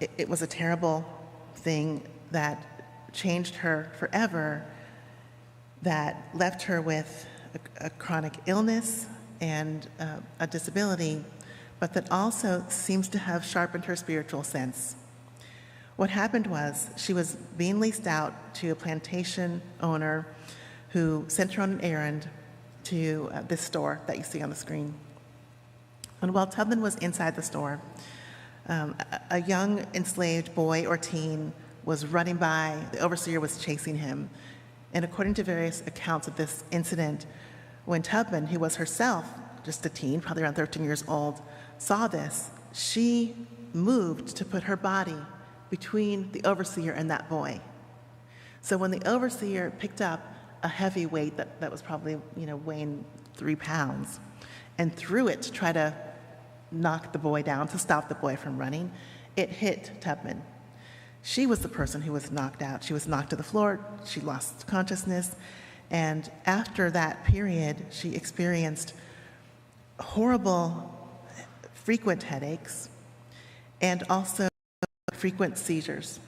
It was a terrible thing that changed her forever, that left her with a chronic illness and a disability, but that also seems to have sharpened her spiritual sense. What happened was she was being leased out to a plantation owner who sent her on an errand to this store that you see on the screen. And while Tubman was inside the store, a young enslaved boy or teen was running by. The overseer was chasing him. And according to various accounts of this incident, when Tubman, who was herself just a teen, probably around 13 years old, saw this, she moved to put her body between the overseer and that boy. So when the overseer picked up a heavy weight that was probably weighing 3 pounds and threw it to try to knock the boy down, to stop the boy from running, it hit Tubman. She was the person who was knocked out. She was knocked to the floor. She lost consciousness. And after that period, she experienced horrible, frequent headaches and also frequent seizures.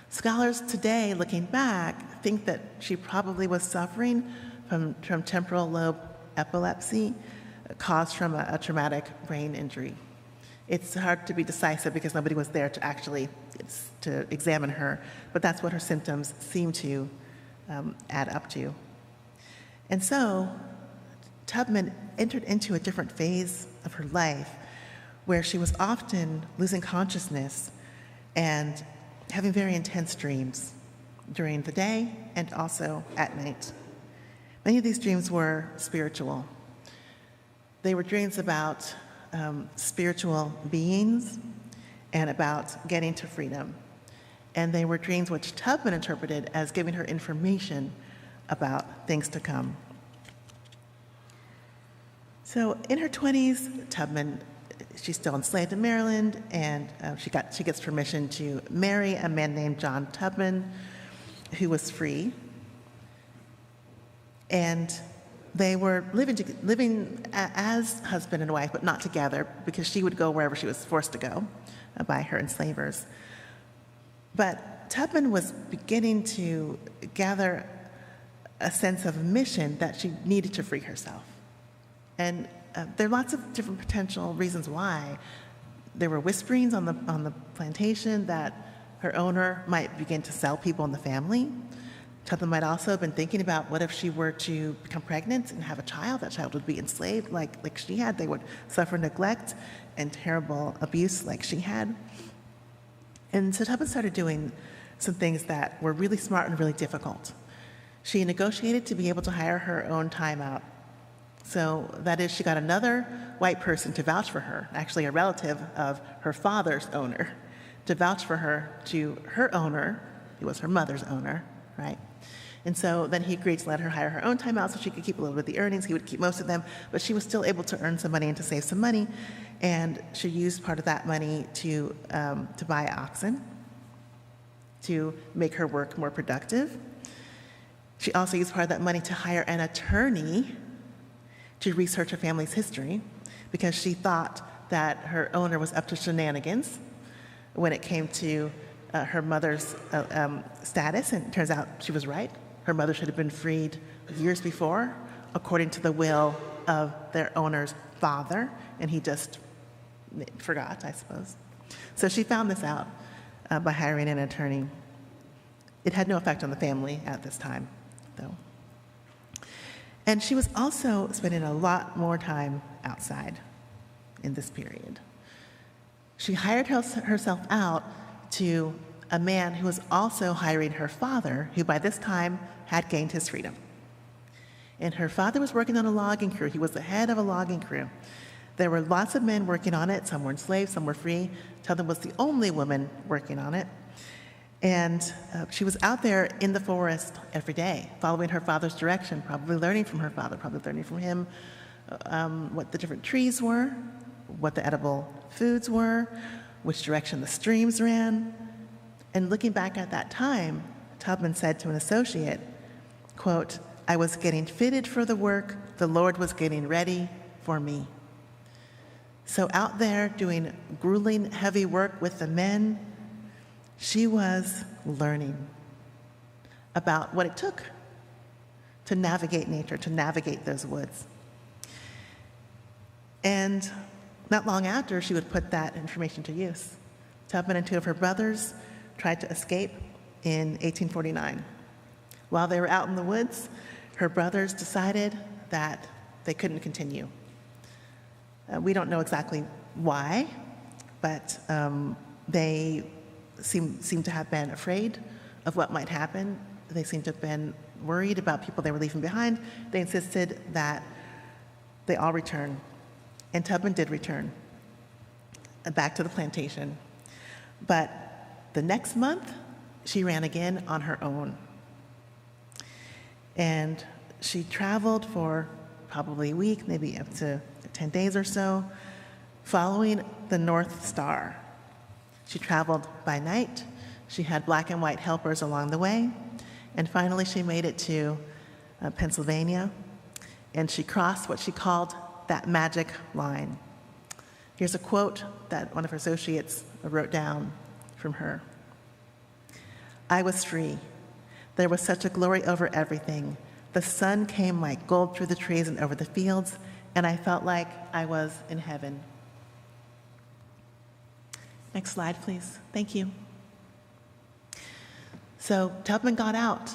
Scholars today, looking back, think that she probably was suffering from temporal lobe epilepsy caused from a traumatic brain injury. It's hard to be decisive because nobody was there to actually to examine her, but that's what her symptoms seem to add up to. And so Tubman entered into a different phase of her life where she was often losing consciousness and having very intense dreams during the day and also at night. Many of these dreams were spiritual. They were dreams about spiritual beings and about getting to freedom. And they were dreams which Tubman interpreted as giving her information about things to come. So in her 20s, Tubman, she's still enslaved in Maryland, and she gets permission to marry a man named John Tubman, who was free. And they were living as husband and wife, but not together, because she would go wherever she was forced to go by her enslavers. But Tubman was beginning to gather a sense of mission that she needed to free herself. And there are lots of different potential reasons why. There were whisperings on the plantation that her owner might begin to sell people in the family. Tubman might also have been thinking about what if she were to become pregnant and have a child, that child would be enslaved like she had. They would suffer neglect and terrible abuse like she had. And so Tubman started doing some things that were really smart and really difficult. She negotiated to be able to hire her own time out. So that is, she got another white person to vouch for her, actually a relative of her father's owner, to vouch for her to her owner, who was her mother's owner, right? And so then he agreed to let her hire her own time out so she could keep a little bit of the earnings. He would keep most of them, but she was still able to earn some money and to save some money. And she used part of that money to buy oxen, to make her work more productive. She also used part of that money to hire an attorney to research her family's history, because she thought that her owner was up to shenanigans when it came to her mother's status, and it turns out she was right. Her mother should have been freed years before, according to the will of their owner's father, and he just forgot, I suppose. So she found this out by hiring an attorney. It had no effect on the family at this time, though. And she was also spending a lot more time outside in this period. She hired herself out to a man who was also hiring her father, who by this time had gained his freedom. And her father was working on a logging crew. He was the head of a logging crew. There were lots of men working on it. Some were enslaved, some were free. Tubman was the only woman working on it. And she was out there in the forest every day, following her father's direction, probably learning from her father, probably learning from him what the different trees were, what the edible foods were, which direction the streams ran. And looking back at that time, Tubman said to an associate, quote, "I was getting fitted for the work, the Lord was getting ready for me." So out there doing grueling, heavy work with the men, she was learning about what it took to navigate nature, to navigate those woods. And not long after, she would put that information to use. Tubman and two of her brothers tried to escape in 1849. While they were out in the woods, her brothers decided that they couldn't continue. We don't know exactly why, but they seem to have been afraid of what might happen. They seem to have been worried about people they were leaving behind. They insisted that they all return. And Tubman did return back to the plantation. But the next month, she ran again on her own. And she traveled for probably a week, maybe up to 10 days or so, following the North Star. She traveled by night. She had black and white helpers along the way. And finally, she made it to Pennsylvania, and she crossed what she called that magic line. Here's a quote that one of her associates wrote down from her. "I was free. There was such a glory over everything. The sun came like gold through the trees and over the fields, and I felt like I was in heaven." Next slide, please. Thank you. So Tubman got out,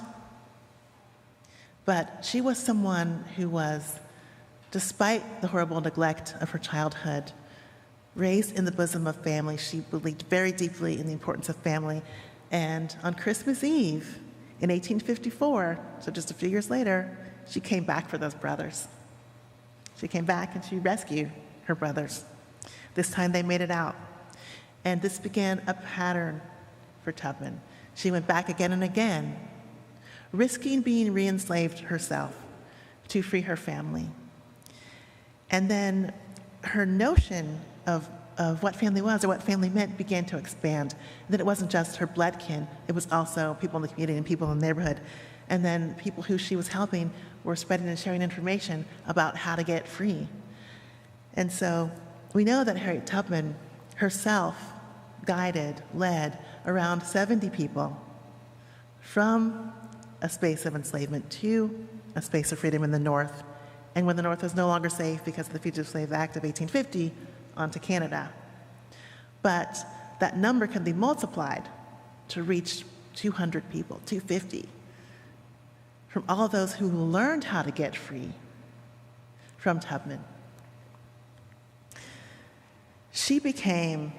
but she was someone who was, despite the horrible neglect of her childhood, raised in the bosom of family. She believed very deeply in the importance of family. And on Christmas Eve in 1854, so just a few years later, she came back for those brothers. She came back and she rescued her brothers. This time they made it out. And this began a pattern for Tubman. She went back again and again, risking being re-enslaved herself to free her family. And then her notion of what family was or what family meant began to expand. And then it wasn't just her blood kin, it was also people in the community and people in the neighborhood. And then people who she was helping were spreading and sharing information about how to get free. And so we know that Harriet Tubman herself guided, led around 70 people from a space of enslavement to a space of freedom in the North. And when the North was no longer safe because of the Fugitive Slave Act of 1850, onto Canada. But that number can be multiplied to reach 200 people, 250, from all of those who learned how to get free from Tubman. She became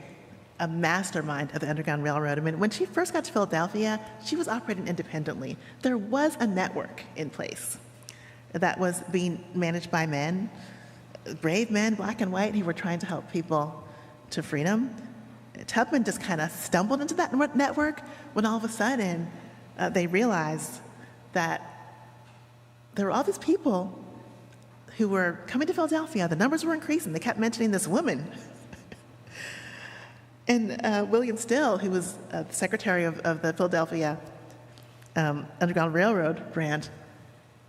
a mastermind of the Underground Railroad. I mean, when she first got to Philadelphia, she was operating independently. There was a network in place that was being managed by men, brave men, black and white, who were trying to help people to freedom. Tubman just kind of stumbled into that network when all of a sudden they realized that there were all these people who were coming to Philadelphia. The numbers were increasing. They kept mentioning this woman. And William Still, who was the secretary of the Philadelphia Underground Railroad branch,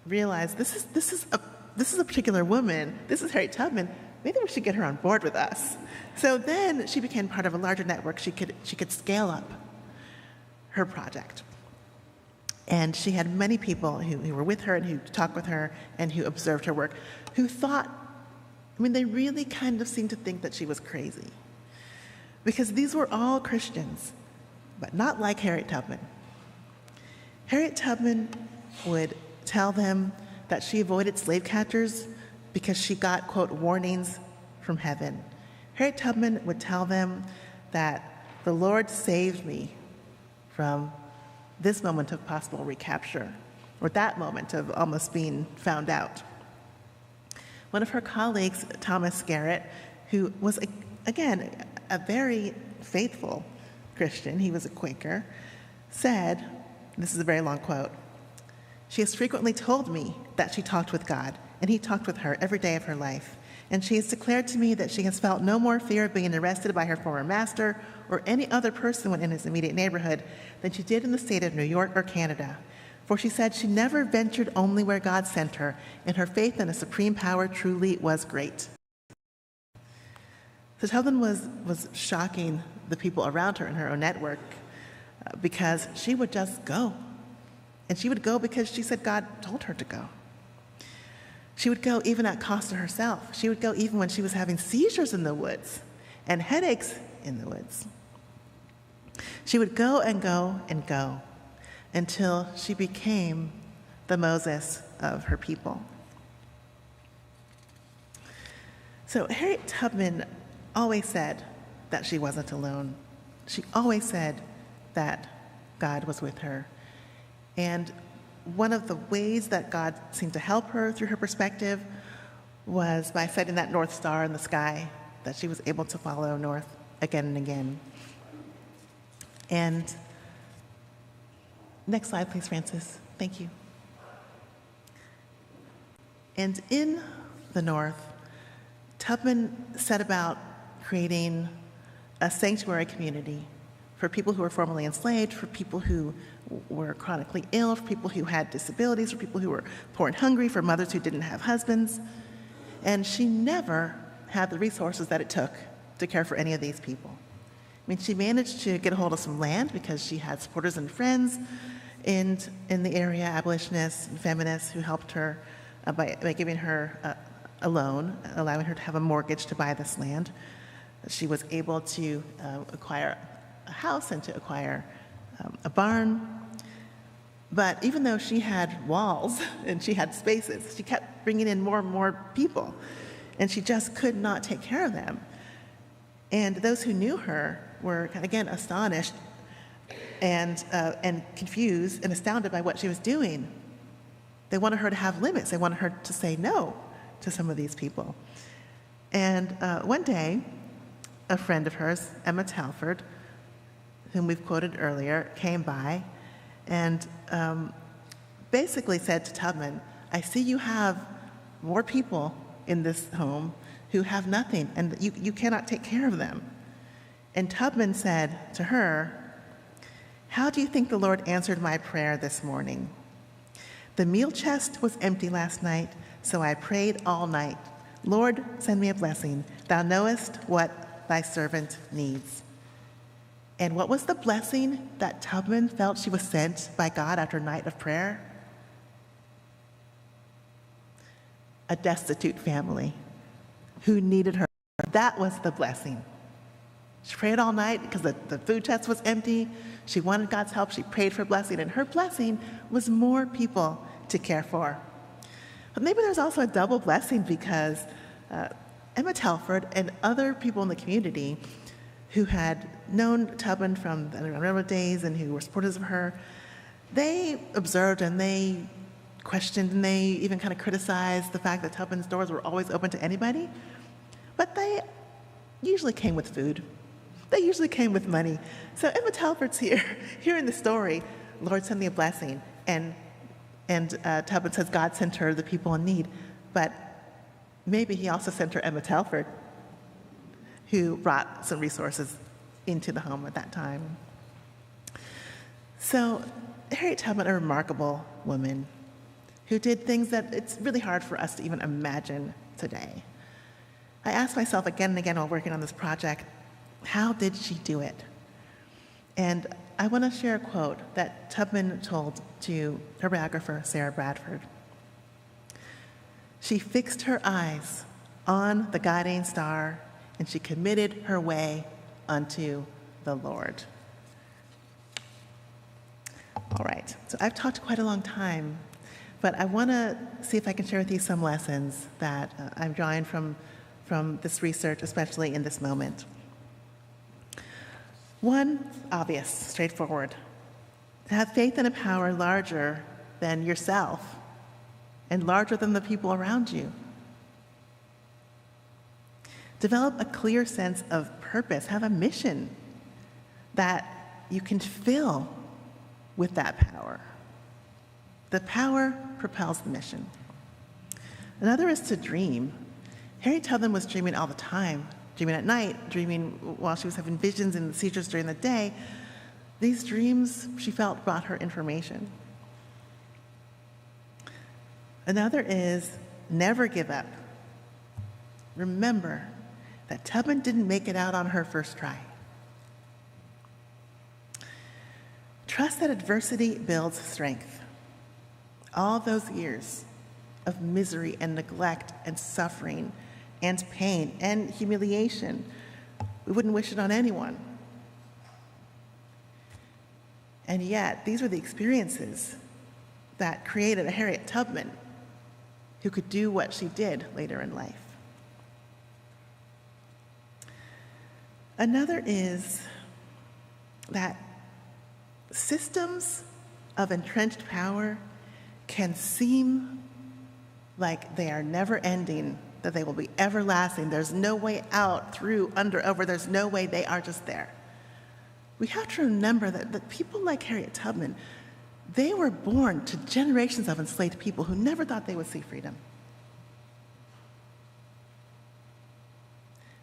realized this is a particular woman. This is Harriet Tubman. Maybe we should get her on board with us. So then she became part of a larger network. She could scale up her project. And she had many people who were with her and who talked with her and who observed her work, who thought, they really kind of seemed to think that she was crazy. Because these were all Christians, but not like Harriet Tubman. Harriet Tubman would tell them that she avoided slave catchers because she got, quote, warnings from heaven. Harriet Tubman would tell them that the Lord saved me from this moment of possible recapture, or that moment of almost being found out. One of her colleagues, Thomas Garrett, who was, again, a very faithful Christian, he was a Quaker, said, this is a very long quote, "She has frequently told me that she talked with God, and he talked with her every day of her life. And she has declared to me that she has felt no more fear of being arrested by her former master or any other person when in his immediate neighborhood than she did in the state of New York or Canada. For she said she never ventured only where God sent her, and her faith in a supreme power truly was great." So Tubman was shocking the people around her in her own network because she would just go. And she would go because she said God told her to go. She would go even at cost to herself. She would go even when she was having seizures in the woods and headaches in the woods. She would go and go and go until she became the Moses of her people. So Harriet Tubman always said that she wasn't alone. She always said that God was with her. And one of the ways that God seemed to help her through her perspective was by setting that North Star in the sky that she was able to follow north again and again. And next slide, please, Francis. Thank you. And in the North, Tubman set about creating a sanctuary community for people who were formerly enslaved, for people who were chronically ill, for people who had disabilities, for people who were poor and hungry, for mothers who didn't have husbands. And she never had the resources that it took to care for any of these people. I mean, she managed to get a hold of some land because she had supporters and friends in the area, abolitionists and feminists, who helped her by giving her a loan, allowing her to have a mortgage to buy this land. She was able to acquire a house and to acquire a barn. But even though she had walls and she had spaces, she kept bringing in more and more people, and she just could not take care of them. And those who knew her were, again, astonished and confused and astounded by what she was doing. They wanted her to have limits. They wanted her to say no to some of these people. And one day, a friend of hers, Emma Telford, whom we've quoted earlier, came by and basically said to Tubman, I see you have more people in this home who have nothing, and you cannot take care of them. And Tubman said to her, how do you think the Lord answered my prayer this morning? The meal chest was empty last night, so I prayed all night. Lord, send me a blessing. Thou knowest what thy servant needs. And what was the blessing that Tubman felt she was sent by God after a night of prayer? A destitute family who needed her. That was the blessing. She prayed all night because the food chest was empty. She wanted God's help. She prayed for blessing, and her blessing was more people to care for. But maybe there's also a double blessing because Emma Telford and other people in the community who had known Tubman from the railroad days and who were supporters of her, they observed and they questioned and they even kind of criticized the fact that Tubman's doors were always open to anybody. But they usually came with food. They usually came with money. So Emma Telford's here in the story, Lord, send me a blessing. And Tubman says God sent her the people in need. But maybe he also sent her Emma Telford, who brought some resources into the home at that time. So Harriet Tubman, a remarkable woman who did things that it's really hard for us to even imagine today. I asked myself again and again while working on this project, how did she do it? And I want to share a quote that Tubman told to her biographer, Sarah Bradford. She fixed her eyes on the guiding star, and she committed her way unto the Lord. All right, so I've talked quite a long time, but I want to see if I can share with you some lessons that I'm drawing from this research, especially in this moment. One, obvious, straightforward. To have faith in a power larger than yourself and larger than the people around you. Develop a clear sense of purpose. Have a mission that you can fill with that power. The power propels the mission. Another is to dream. Harriet Tubman was dreaming all the time, dreaming at night, dreaming while she was having visions and seizures during the day. These dreams, she felt, brought her information. Another is never give up. Remember that Tubman didn't make it out on her first try. Trust that adversity builds strength. All those years of misery and neglect and suffering and pain and humiliation, we wouldn't wish it on anyone. And yet, these were the experiences that created a Harriet Tubman who could do what she did later in life. Another is that systems of entrenched power can seem like they are never ending, that they will be everlasting. There's no way out, through, under, over. There's no way. They are just there. We have to remember that people like Harriet Tubman, they were born to generations of enslaved people who never thought they would see freedom.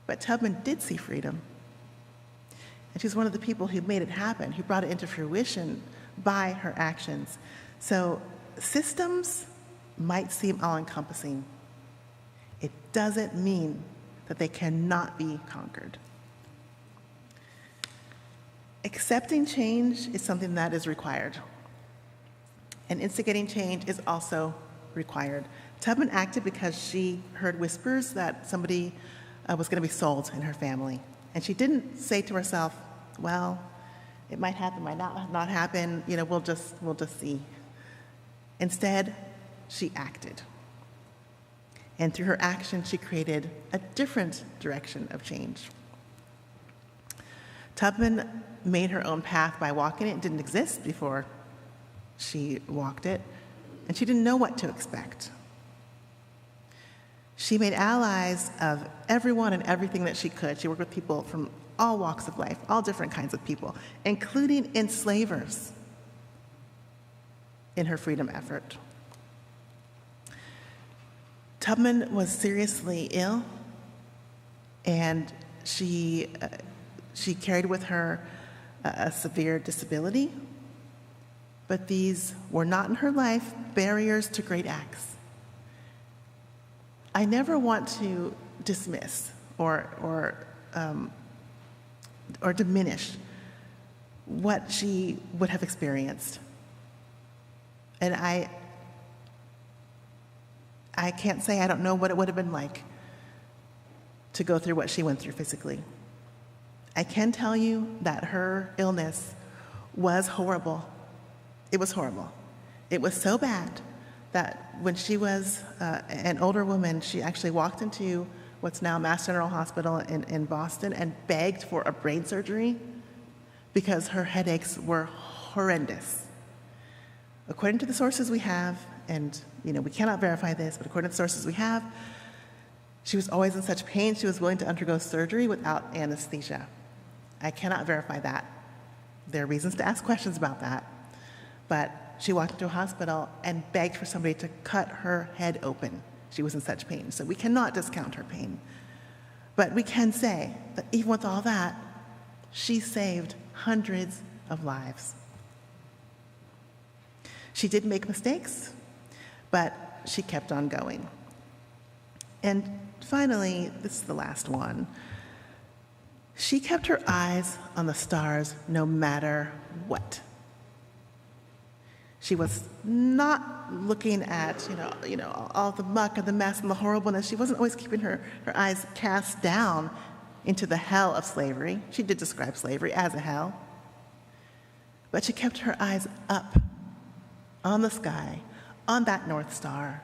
But Tubman did see freedom. And she's one of the people who made it happen, who brought it into fruition by her actions. So systems might seem all-encompassing. It doesn't mean that they cannot be conquered. Accepting change is something that is required. And instigating change is also required. Tubman acted because she heard whispers that somebody was going to be sold in her family. And she didn't say to herself, well, it might happen, might not happen, we'll just see. Instead, she acted. And through her action, she created a different direction of change. Tubman made her own path by walking it. It didn't exist before she walked it, and she didn't know what to expect. She made allies of everyone and everything that she could. She worked with people from all walks of life, all different kinds of people, including enslavers in her freedom effort. Tubman was seriously ill, and she carried with her a severe disability, but these were not in her life barriers to great acts. I never want to dismiss or diminish what she would have experienced. And I can't say I don't know what it would have been like to go through what she went through physically. I can tell you that her illness was horrible. It was horrible. It was so bad that when she was an older woman, she actually walked into what's now Mass General Hospital in Boston and begged for a brain surgery because her headaches were horrendous. According to the sources we have, and we cannot verify this, but according to the sources we have, she was always in such pain she was willing to undergo surgery without anesthesia. I cannot verify that. There are reasons to ask questions about that. But she walked into a hospital and begged for somebody to cut her head open. She was in such pain. So we cannot discount her pain. But we can say that even with all that, she saved hundreds of lives. She did make mistakes, but she kept on going. And finally, this is the last one. She kept her eyes on the stars no matter what. She was not looking at, all the muck and the mess and the horribleness. She wasn't always keeping her eyes cast down into the hell of slavery. She did describe slavery as a hell. But she kept her eyes up on the sky, on that North Star,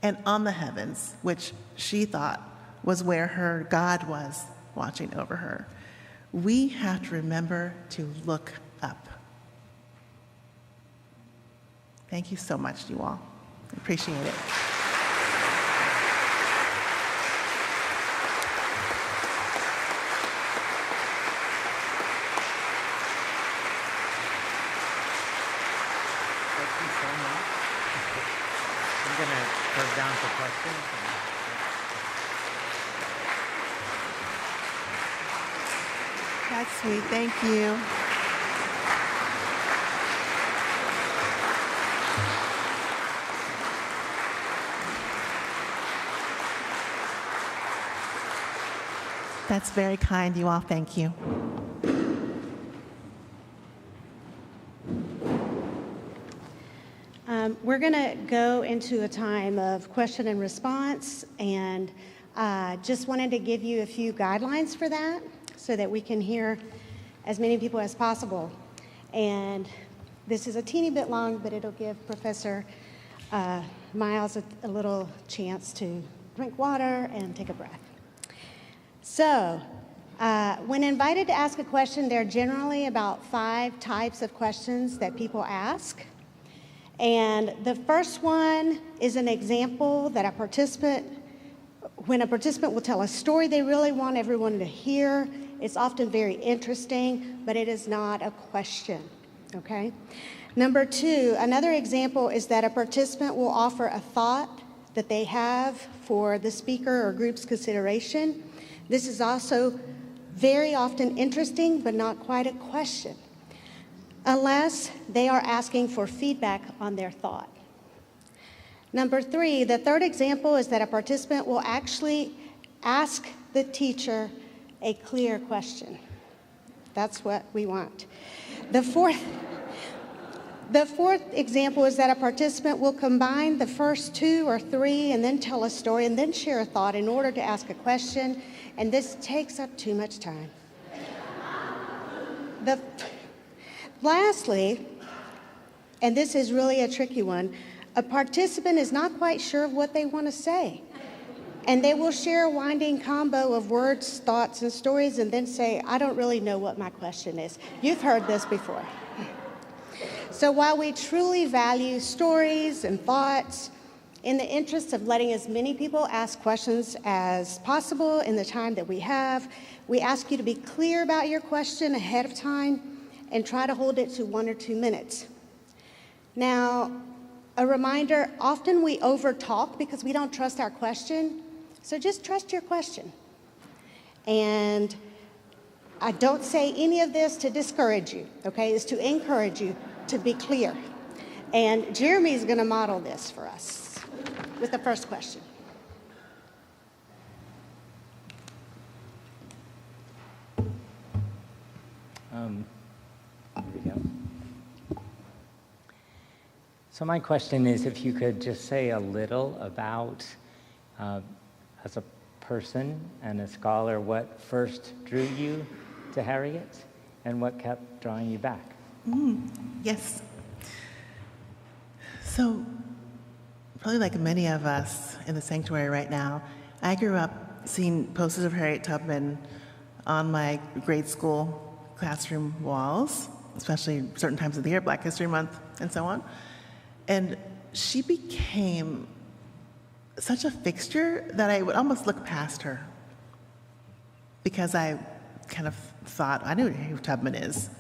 and on the heavens, which she thought was where her God was watching over her. We have to remember to look up. Thank you so much, you all. I appreciate it. Thank you so much. I'm going to go down for questions. That's sweet. Thank you. That's very kind, you all. Thank you. We're going to go into a time of question and response, and just wanted to give you a few guidelines for that so that we can hear as many people as possible. And this is a teeny bit long, but it'll give Professor Miles a little chance to drink water and take a breath. So, when invited to ask a question, there are generally about 5 types of questions that people ask. And the first one is an example that when a participant will tell a story they really want everyone to hear. It's often very interesting, but it is not a question, okay? Number 2, another example is that a participant will offer a thought that they have for the speaker or group's consideration. This is also very often interesting, but not quite a question, unless they are asking for feedback on their thought. Number 3, the third example is that a participant will actually ask the teacher a clear question. That's what we want. The fourth example is that a participant will combine the first 2 or 3 and then tell a story and then share a thought in order to ask a question, and this takes up too much time. Lastly, and this is really a tricky one, a participant is not quite sure of what they want to say. And they will share a winding combo of words, thoughts, and stories, and then say, I don't really know what my question is. You've heard this before. So while we truly value stories and thoughts, in the interest of letting as many people ask questions as possible in the time that we have, we ask you to be clear about your question ahead of time and try to hold it to 1 or 2 minutes. Now, a reminder, often we overtalk because we don't trust our question, so just trust your question. And I don't say any of this to discourage you, okay? It's to encourage you to be clear. And Jeremy's gonna model this for us with the first question. Here we go. So my question is if you could just say a little about, as a person and a scholar, what first drew you to Harriet and what kept drawing you back? Yes. So, probably like many of us in the sanctuary right now, I grew up seeing posters of Harriet Tubman on my grade school classroom walls, especially certain times of the year, Black History Month and so on. And she became such a fixture that I would almost look past her because I kind of thought, I know who Tubman is.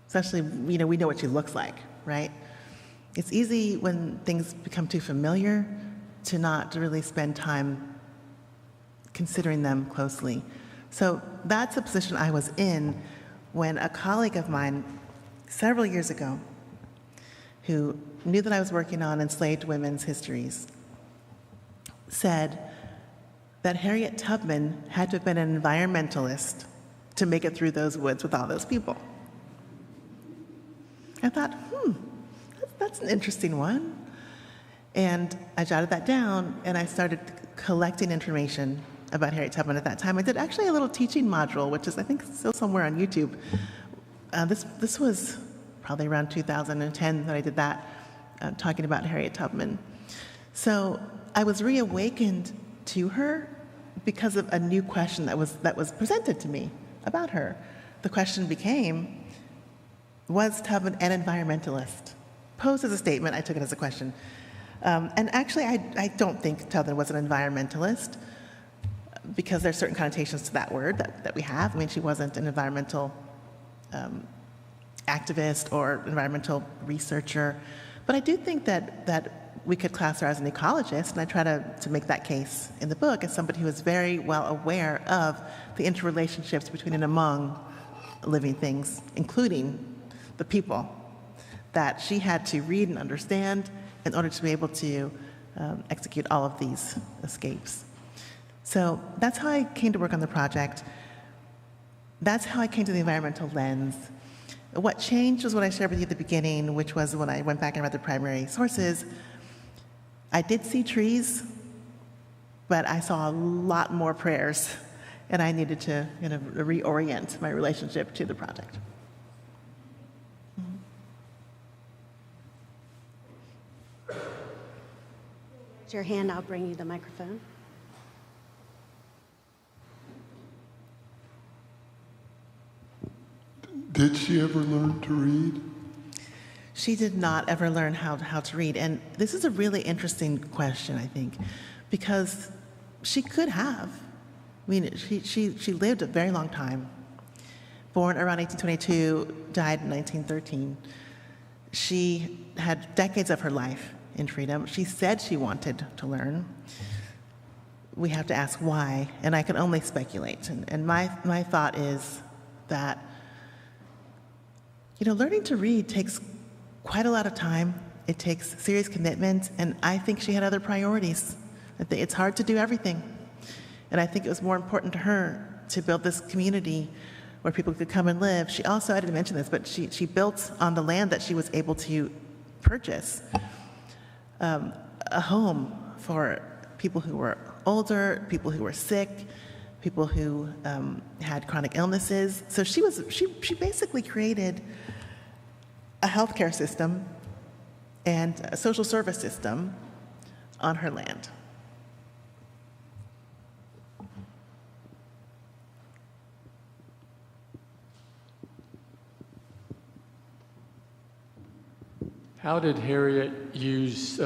Especially, we know what she looks like, right? It's easy when things become too familiar to not really spend time considering them closely. So that's the position I was in when a colleague of mine several years ago, who knew that I was working on enslaved women's histories, said that Harriet Tubman had to have been an environmentalist to make it through those woods with all those people. I thought, that's an interesting one. And I jotted that down, and I started collecting information about Harriet Tubman at that time. I did actually a little teaching module, which is, I think, still somewhere on YouTube. This was probably around 2010 that I did that, talking about Harriet Tubman. So I was reawakened to her because of a new question that was presented to me about her. The question became, was Tubman an environmentalist? Posed as a statement, I took it as a question. And actually, I don't think Tubman was an environmentalist because there's certain connotations to that word that we have. I mean, she wasn't an environmental activist or environmental researcher. But I do think that we could class her as an ecologist, and I try to make that case in the book as somebody who is very well aware of the interrelationships between and among living things, including the people that she had to read and understand in order to be able to execute all of these escapes. So that's how I came to work on the project. That's how I came to the environmental lens. What changed was what I shared with you at the beginning, which was when I went back and read the primary sources. I did see trees, but I saw a lot more prayers, and I needed to reorient my relationship to the project. Raise your hand, I'll bring you the microphone. Did she ever learn to read? She did not ever learn how to read. And this is a really interesting question, I think, because she could have. I mean, she lived a very long time. Born around 1822, died in 1913. She had decades of her life in freedom. She said she wanted to learn. we have to ask why, and I can only speculate. And my thought is that, learning to read takes quite a lot of time. It takes serious commitment, and I think she had other priorities. I think it's hard to do everything. And I think it was more important to her to build this community where people could come and live. She also, I didn't mention this, but she built on the land that she was able to purchase a home for people who were older, people who were sick, people who had chronic illnesses. So she basically created a healthcare system and a social service system on her land. How did Harriet use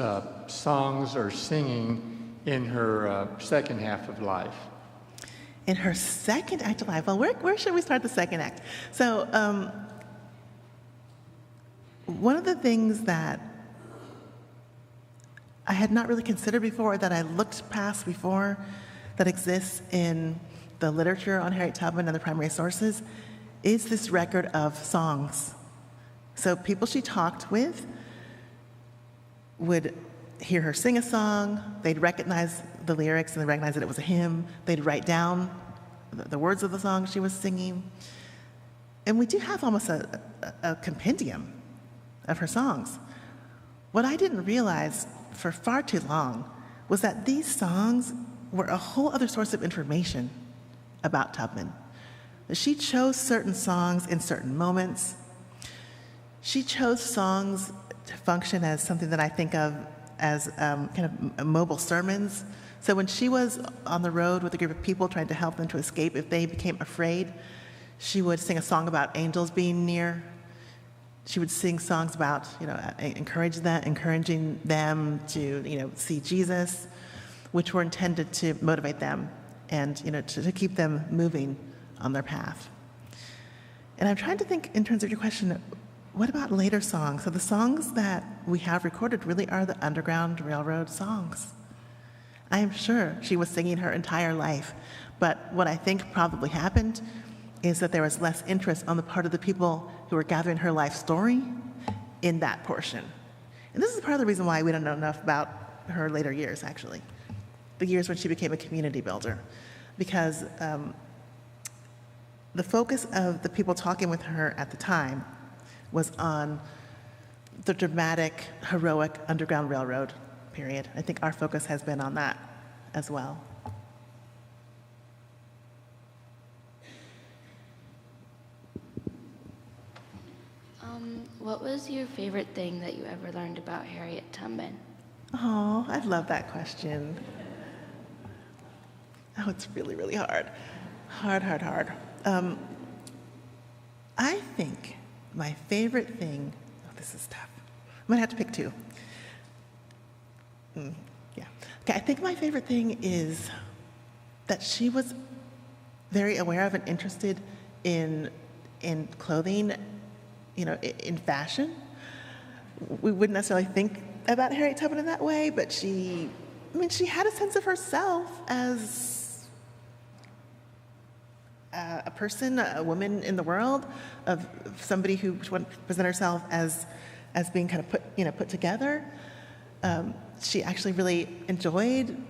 songs or singing in her second half of life? In her second act of life, well, where should we start the second act? So one of the things that I had not really considered before, that I looked past before, that exists in the literature on Harriet Tubman and the primary sources, is this record of songs. So people she talked with would hear her sing a song, they'd recognize the lyrics and they recognize that it was a hymn, they'd write down the words of the song she was singing. And we do have almost a compendium of her songs. What I didn't realize for far too long was that these songs were a whole other source of information about Tubman. She chose certain songs in certain moments. She chose songs to function as something that I think of as kind of mobile sermons. So when she was on the road with a group of people trying to help them to escape, if they became afraid, she would sing a song about angels being near. She would sing songs about, encouraging them to, see Jesus, which were intended to motivate them and, to keep them moving on their path. And I'm trying to think in terms of your question, what about later songs? So the songs that we have recorded really are the Underground Railroad songs. I am sure she was singing her entire life, but what I think probably happened is that there was less interest on the part of the people who were gathering her life story in that portion. And this is part of the reason why we don't know enough about her later years, actually, the years when she became a community builder, because the focus of the people talking with her at the time was on the dramatic, heroic Underground Railroad period. I think our focus has been on that as well. What was your favorite thing that you ever learned about Harriet Tubman? Oh, I love that question. Oh, it's really, really hard. Hard. I think my favorite thing, this is tough. I'm gonna have to pick two. Yeah. Okay, I think my favorite thing is that she was very aware of and interested in clothing, in fashion. We wouldn't necessarily think about Harriet Tubman in that way, but she had a sense of herself as a person, a woman in the world, of somebody who wanted to present herself as being kind of put together. She actually really enjoyed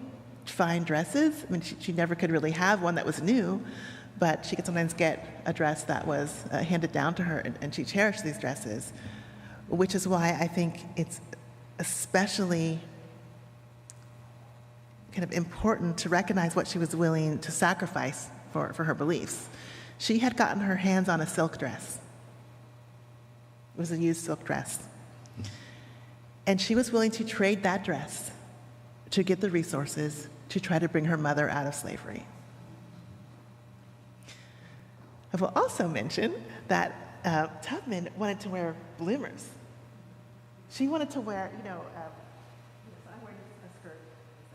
fine dresses. She never could really have one that was new, but she could sometimes get a dress that was handed down to her, and she cherished these dresses, which is why I think it's especially kind of important to recognize what she was willing to sacrifice for her beliefs. She had gotten her hands on a silk dress. It was a used silk dress. And she was willing to trade that dress to get the resources to try to bring her mother out of slavery. I will also mention that Tubman wanted to wear bloomers. She wanted to wear, I'm wearing a skirt,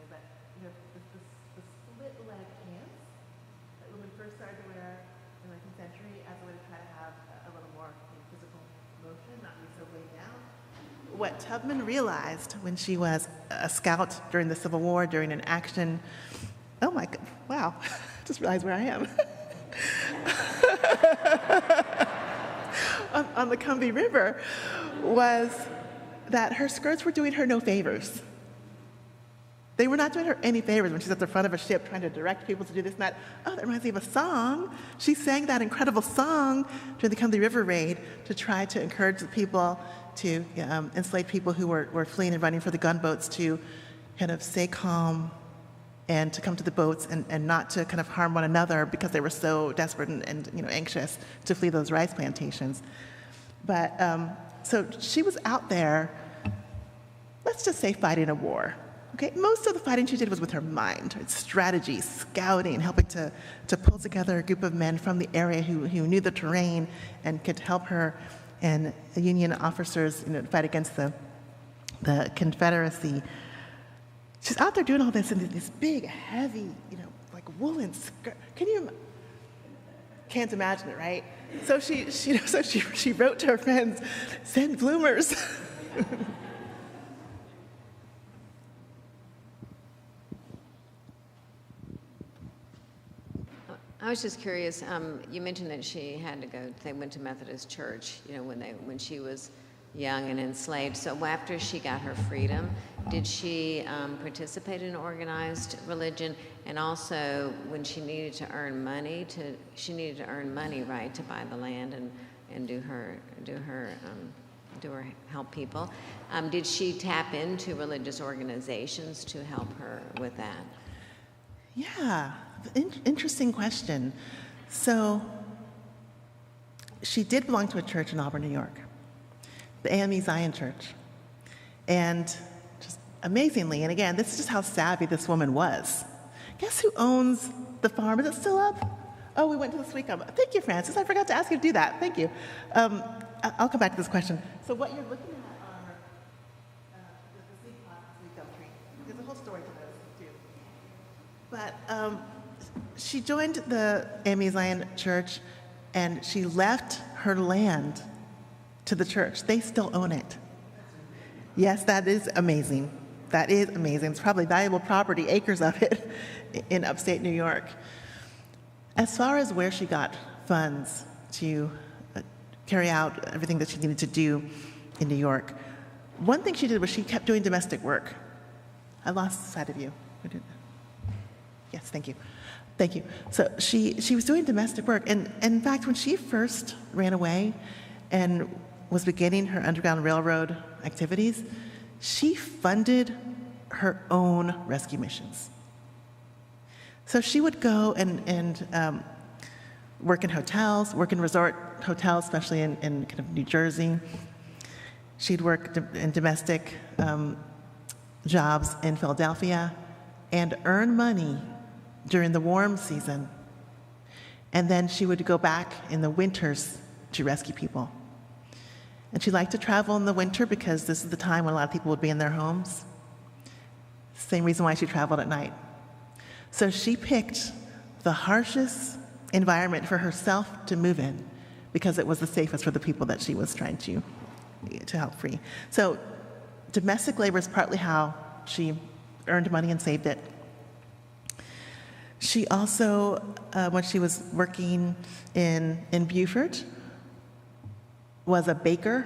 but the split leg pants that women first started to wear in the 19th century as a way to try to have a little more physical motion, not be so weighed down. What Tubman realized when she was a scout during the Civil War, during an action Oh my God, wow, just realized where I am. on the Combahee River was that her skirts were doing her no favors. They were not doing her any favors when she's at the front of a ship trying to direct people to do this and that. Oh, that reminds me of a song. She sang that incredible song during the Combahee River raid to try to encourage the people to enslaved people who were fleeing and running for the gunboats to kind of stay calm and to come to the boats and not to kind of harm one another because they were so desperate and anxious to flee those rice plantations. But so she was out there, let's just say fighting a war. Okay, most of the fighting she did was with her mind, her strategy, scouting, helping to pull together a group of men from the area who knew the terrain and could help her and Union officers fight against the Confederacy. She's out there doing all this in these big, heavy, like woolen skirt. Can't imagine it, right? So she wrote to her friends, send bloomers. I was just curious. You mentioned that she had to go. They went to Methodist church, when she was young and enslaved. So after she got her freedom, did she participate in organized religion? And also, when she needed to earn money, right, to buy the land and help people. Did she tap into religious organizations to help her with that? Yeah, interesting question. So she did belong to a church in Auburn, New York, the AME Zion Church. And just amazingly, and again, this is just how savvy this woman was. Guess who owns the farm? Is it still up? Oh, we went to the Sweet Gum. Thank you, Francis. I forgot to ask you to do that. Thank you. I'll come back to this question. So what you're looking at are the sweet pot, sweet gum tree. There's a whole story to this, too. But she joined the AME Zion Church, and she left her land to the church. They still own it. Yes, that is amazing. That is amazing. It's probably valuable property, acres of it, in upstate New York. As far as where she got funds to carry out everything that she needed to do in New York, one thing she did was she kept doing domestic work. I lost sight of you. Yes, thank you. Thank you. So she was doing domestic work. And in fact, when she first ran away and was beginning her Underground Railroad activities, she funded her own rescue missions. So she would go and work in hotels, work in resort hotels, especially in kind of New Jersey. She'd work in domestic jobs in Philadelphia and earn money during the warm season. And then she would go back in the winters to rescue people. And she liked to travel in the winter because this is the time when a lot of people would be in their homes. Same reason why she traveled at night. So she picked the harshest environment for herself to move in because it was the safest for the people that she was trying to help free. So domestic labor is partly how she earned money and saved it. She also, when she was working in Beaufort, was a baker.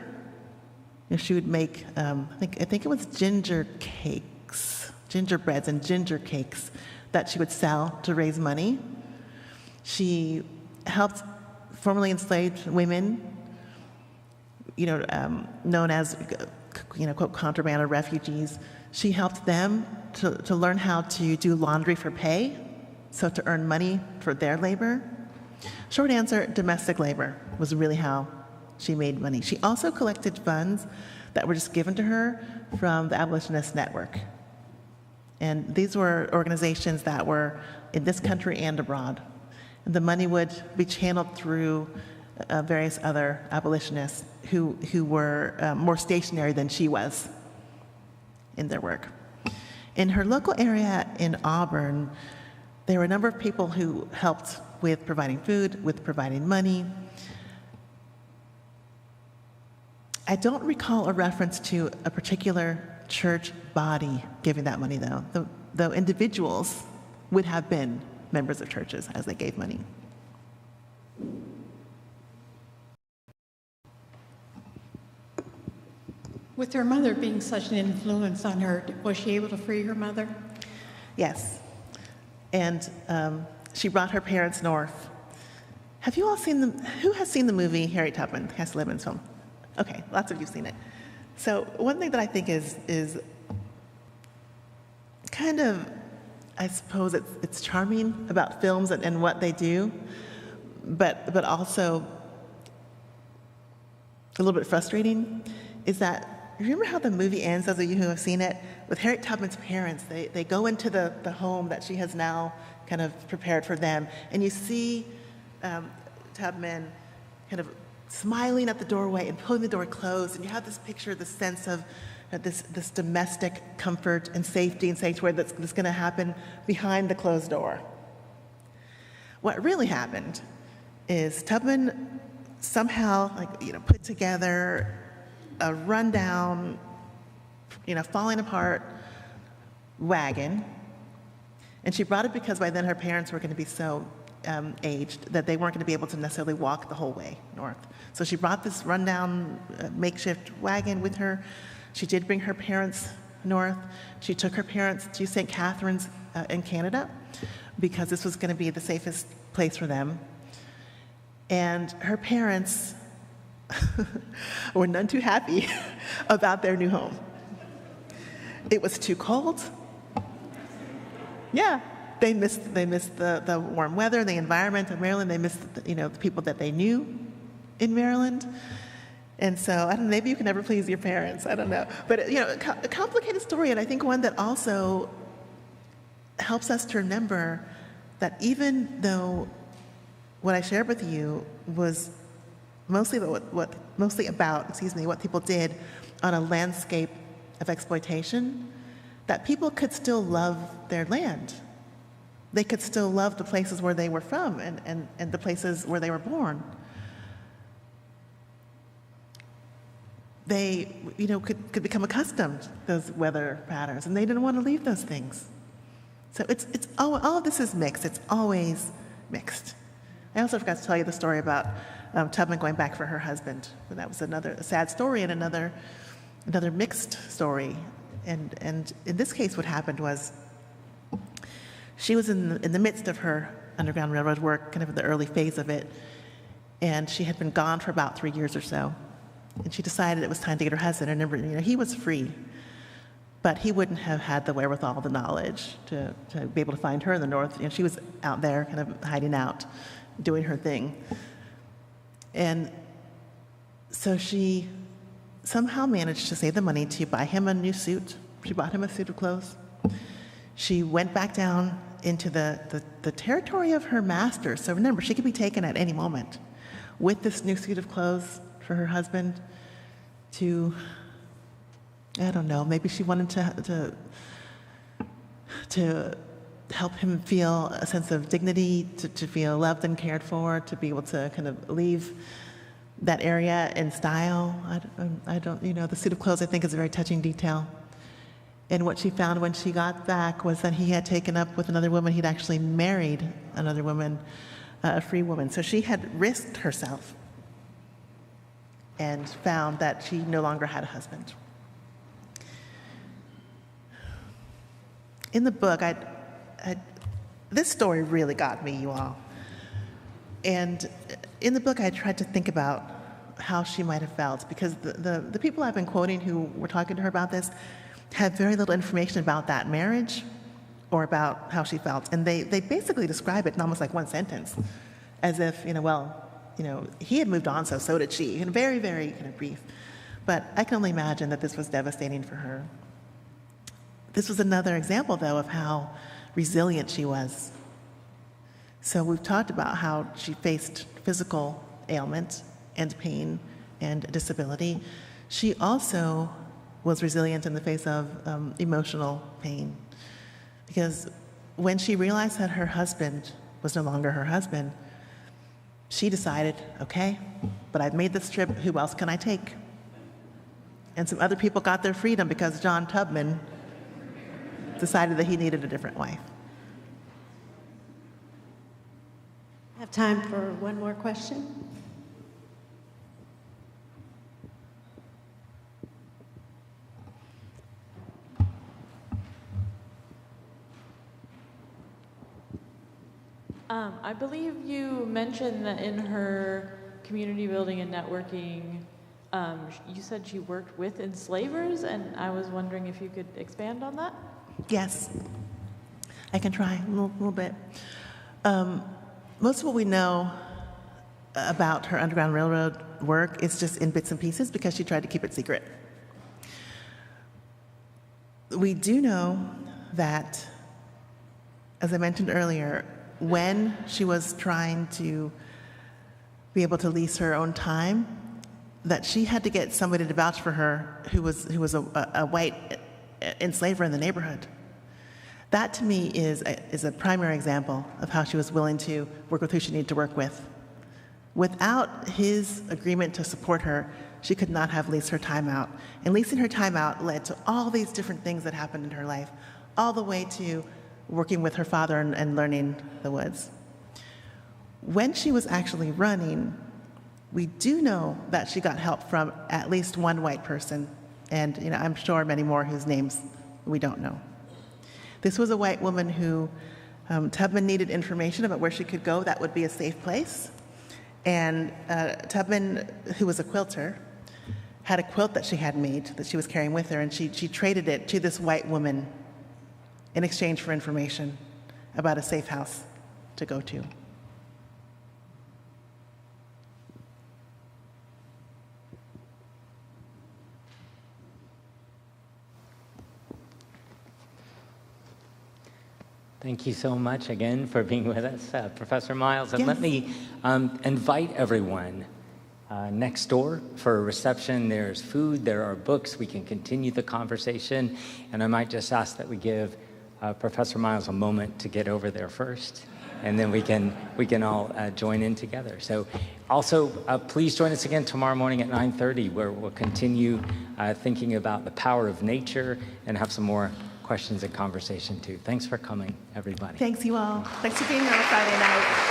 She would make, I think it was gingerbreads and ginger cakes that she would sell to raise money. She helped formerly enslaved women, known as, quote, contraband or refugees. She helped them to learn how to do laundry for pay, so to earn money for their labor. Short answer, domestic labor was really how she made money. She also collected funds that were just given to her from the Abolitionist Network. And these were organizations that were in this country and abroad. And the money would be channeled through various other abolitionists who were more stationary than she was in their work. In her local area in Auburn, there were a number of people who helped with providing food, with providing money. I don't recall a reference to a particular church body giving that money, though individuals would have been members of churches as they gave money. With her mother being such an influence on her, was she able to free her mother? Yes. And she brought her parents north. Have you all seen who has seen the movie Harriet Tubman, Cass Levin's film? Okay, lots of you have seen it. So one thing that I think is kind of, I suppose it's charming about films and what they do, but also a little bit frustrating, is that, remember how the movie ends, those of you who have seen it, with Harriet Tubman's parents. They go into the home that she has now kind of prepared for them, and you see Tubman kind of smiling at the doorway and pulling the door closed, and you have this picture, this sense of this domestic comfort and safety and sanctuary that's going to happen behind the closed door. What really happened is Tubman somehow, put together a rundown, falling apart wagon, and she brought it because by then her parents were going to be so aged that they weren't going to be able to necessarily walk the whole way north. So she brought this rundown makeshift wagon with her. She did bring her parents north. She took her parents to St. Catharines in Canada because this was going to be the safest place for them. And her parents were none too happy about their new home. It was too cold. Yeah, they missed the warm weather, the environment of Maryland. They missed the people that they knew in Maryland. And so, I don't know, maybe you can never please your parents, I don't know. But, a complicated story, and I think one that also helps us to remember that even though what I shared with you was mostly about what people did on a landscape of exploitation, that people could still love their land. They could still love the places where they were from and the places where they were born. They, could become accustomed to those weather patterns, and they didn't want to leave those things. So it's all of this is mixed. It's always mixed. I also forgot to tell you the story about Tubman going back for her husband. That was another sad story and another mixed story. And in this case, what happened was she was in the midst of her Underground Railroad work, kind of in the early phase of it, and she had been gone for about 3 years or so. And she decided it was time to get her husband. And remember, he was free, but he wouldn't have had the wherewithal, the knowledge to be able to find her in the north. She was out there, kind of hiding out, doing her thing. And so she somehow managed to save the money to buy him a new suit. She bought him a suit of clothes. She went back down into the territory of her master. So remember, she could be taken at any moment with this new suit of clothes for her husband to, I don't know, maybe she wanted to help him feel a sense of dignity, to feel loved and cared for, to be able to kind of leave that area in style. I don't, the suit of clothes I think is a very touching detail. And what she found when she got back was that he had taken up with another woman. He'd actually married another woman, a free woman. So she had risked herself and found that she no longer had a husband. In the book, this story really got me, you all. And in the book, I tried to think about how she might have felt, because the people I've been quoting who were talking to her about this had very little information about that marriage or about how she felt. And they basically describe it in almost like one sentence, as if, he had moved on, so did she, and very, very kind of brief. But I can only imagine that this was devastating for her. This was another example, though, of how resilient she was. So we've talked about how she faced physical ailment and pain and disability. She also was resilient in the face of emotional pain. Because when she realized that her husband was no longer her husband, she decided, okay, but I've made this trip, who else can I take? And some other people got their freedom because John Tubman decided that he needed a different wife. Have time for one more question. I believe you mentioned that in her community building and networking, you said she worked with enslavers, and I was wondering if you could expand on that? Yes, I can try a little bit. Most of what we know about her Underground Railroad work is just in bits and pieces because she tried to keep it secret. We do know that, as I mentioned earlier, when she was trying to be able to lease her own time, that she had to get somebody to vouch for her who was a white enslaver in the neighborhood. That, to me, is a primary example of how she was willing to work with who she needed to work with. Without his agreement to support her, she could not have leased her time out. And leasing her time out led to all these different things that happened in her life, all the way to working with her father and learning the woods. When she was actually running, we do know that she got help from at least one white person, and I'm sure many more whose names we don't know. This was a white woman who Tubman needed information about where she could go that would be a safe place. And Tubman, who was a quilter, had a quilt that she had made that she was carrying with her, and she traded it to this white woman in exchange for information about a safe house to go to. Thank you so much again for being with us, Professor Miles. And Yes. let me invite everyone next door for a reception. There's food, there are books. We can continue the conversation. And I might just ask that we give Professor Miles a moment to get over there first, and then we can all join in together. So also, please join us again tomorrow morning at 9:30, where we'll continue thinking about the power of nature and have some more questions and conversation too. Thanks for coming, everybody. Thanks, you all. Thanks for being here on Friday night.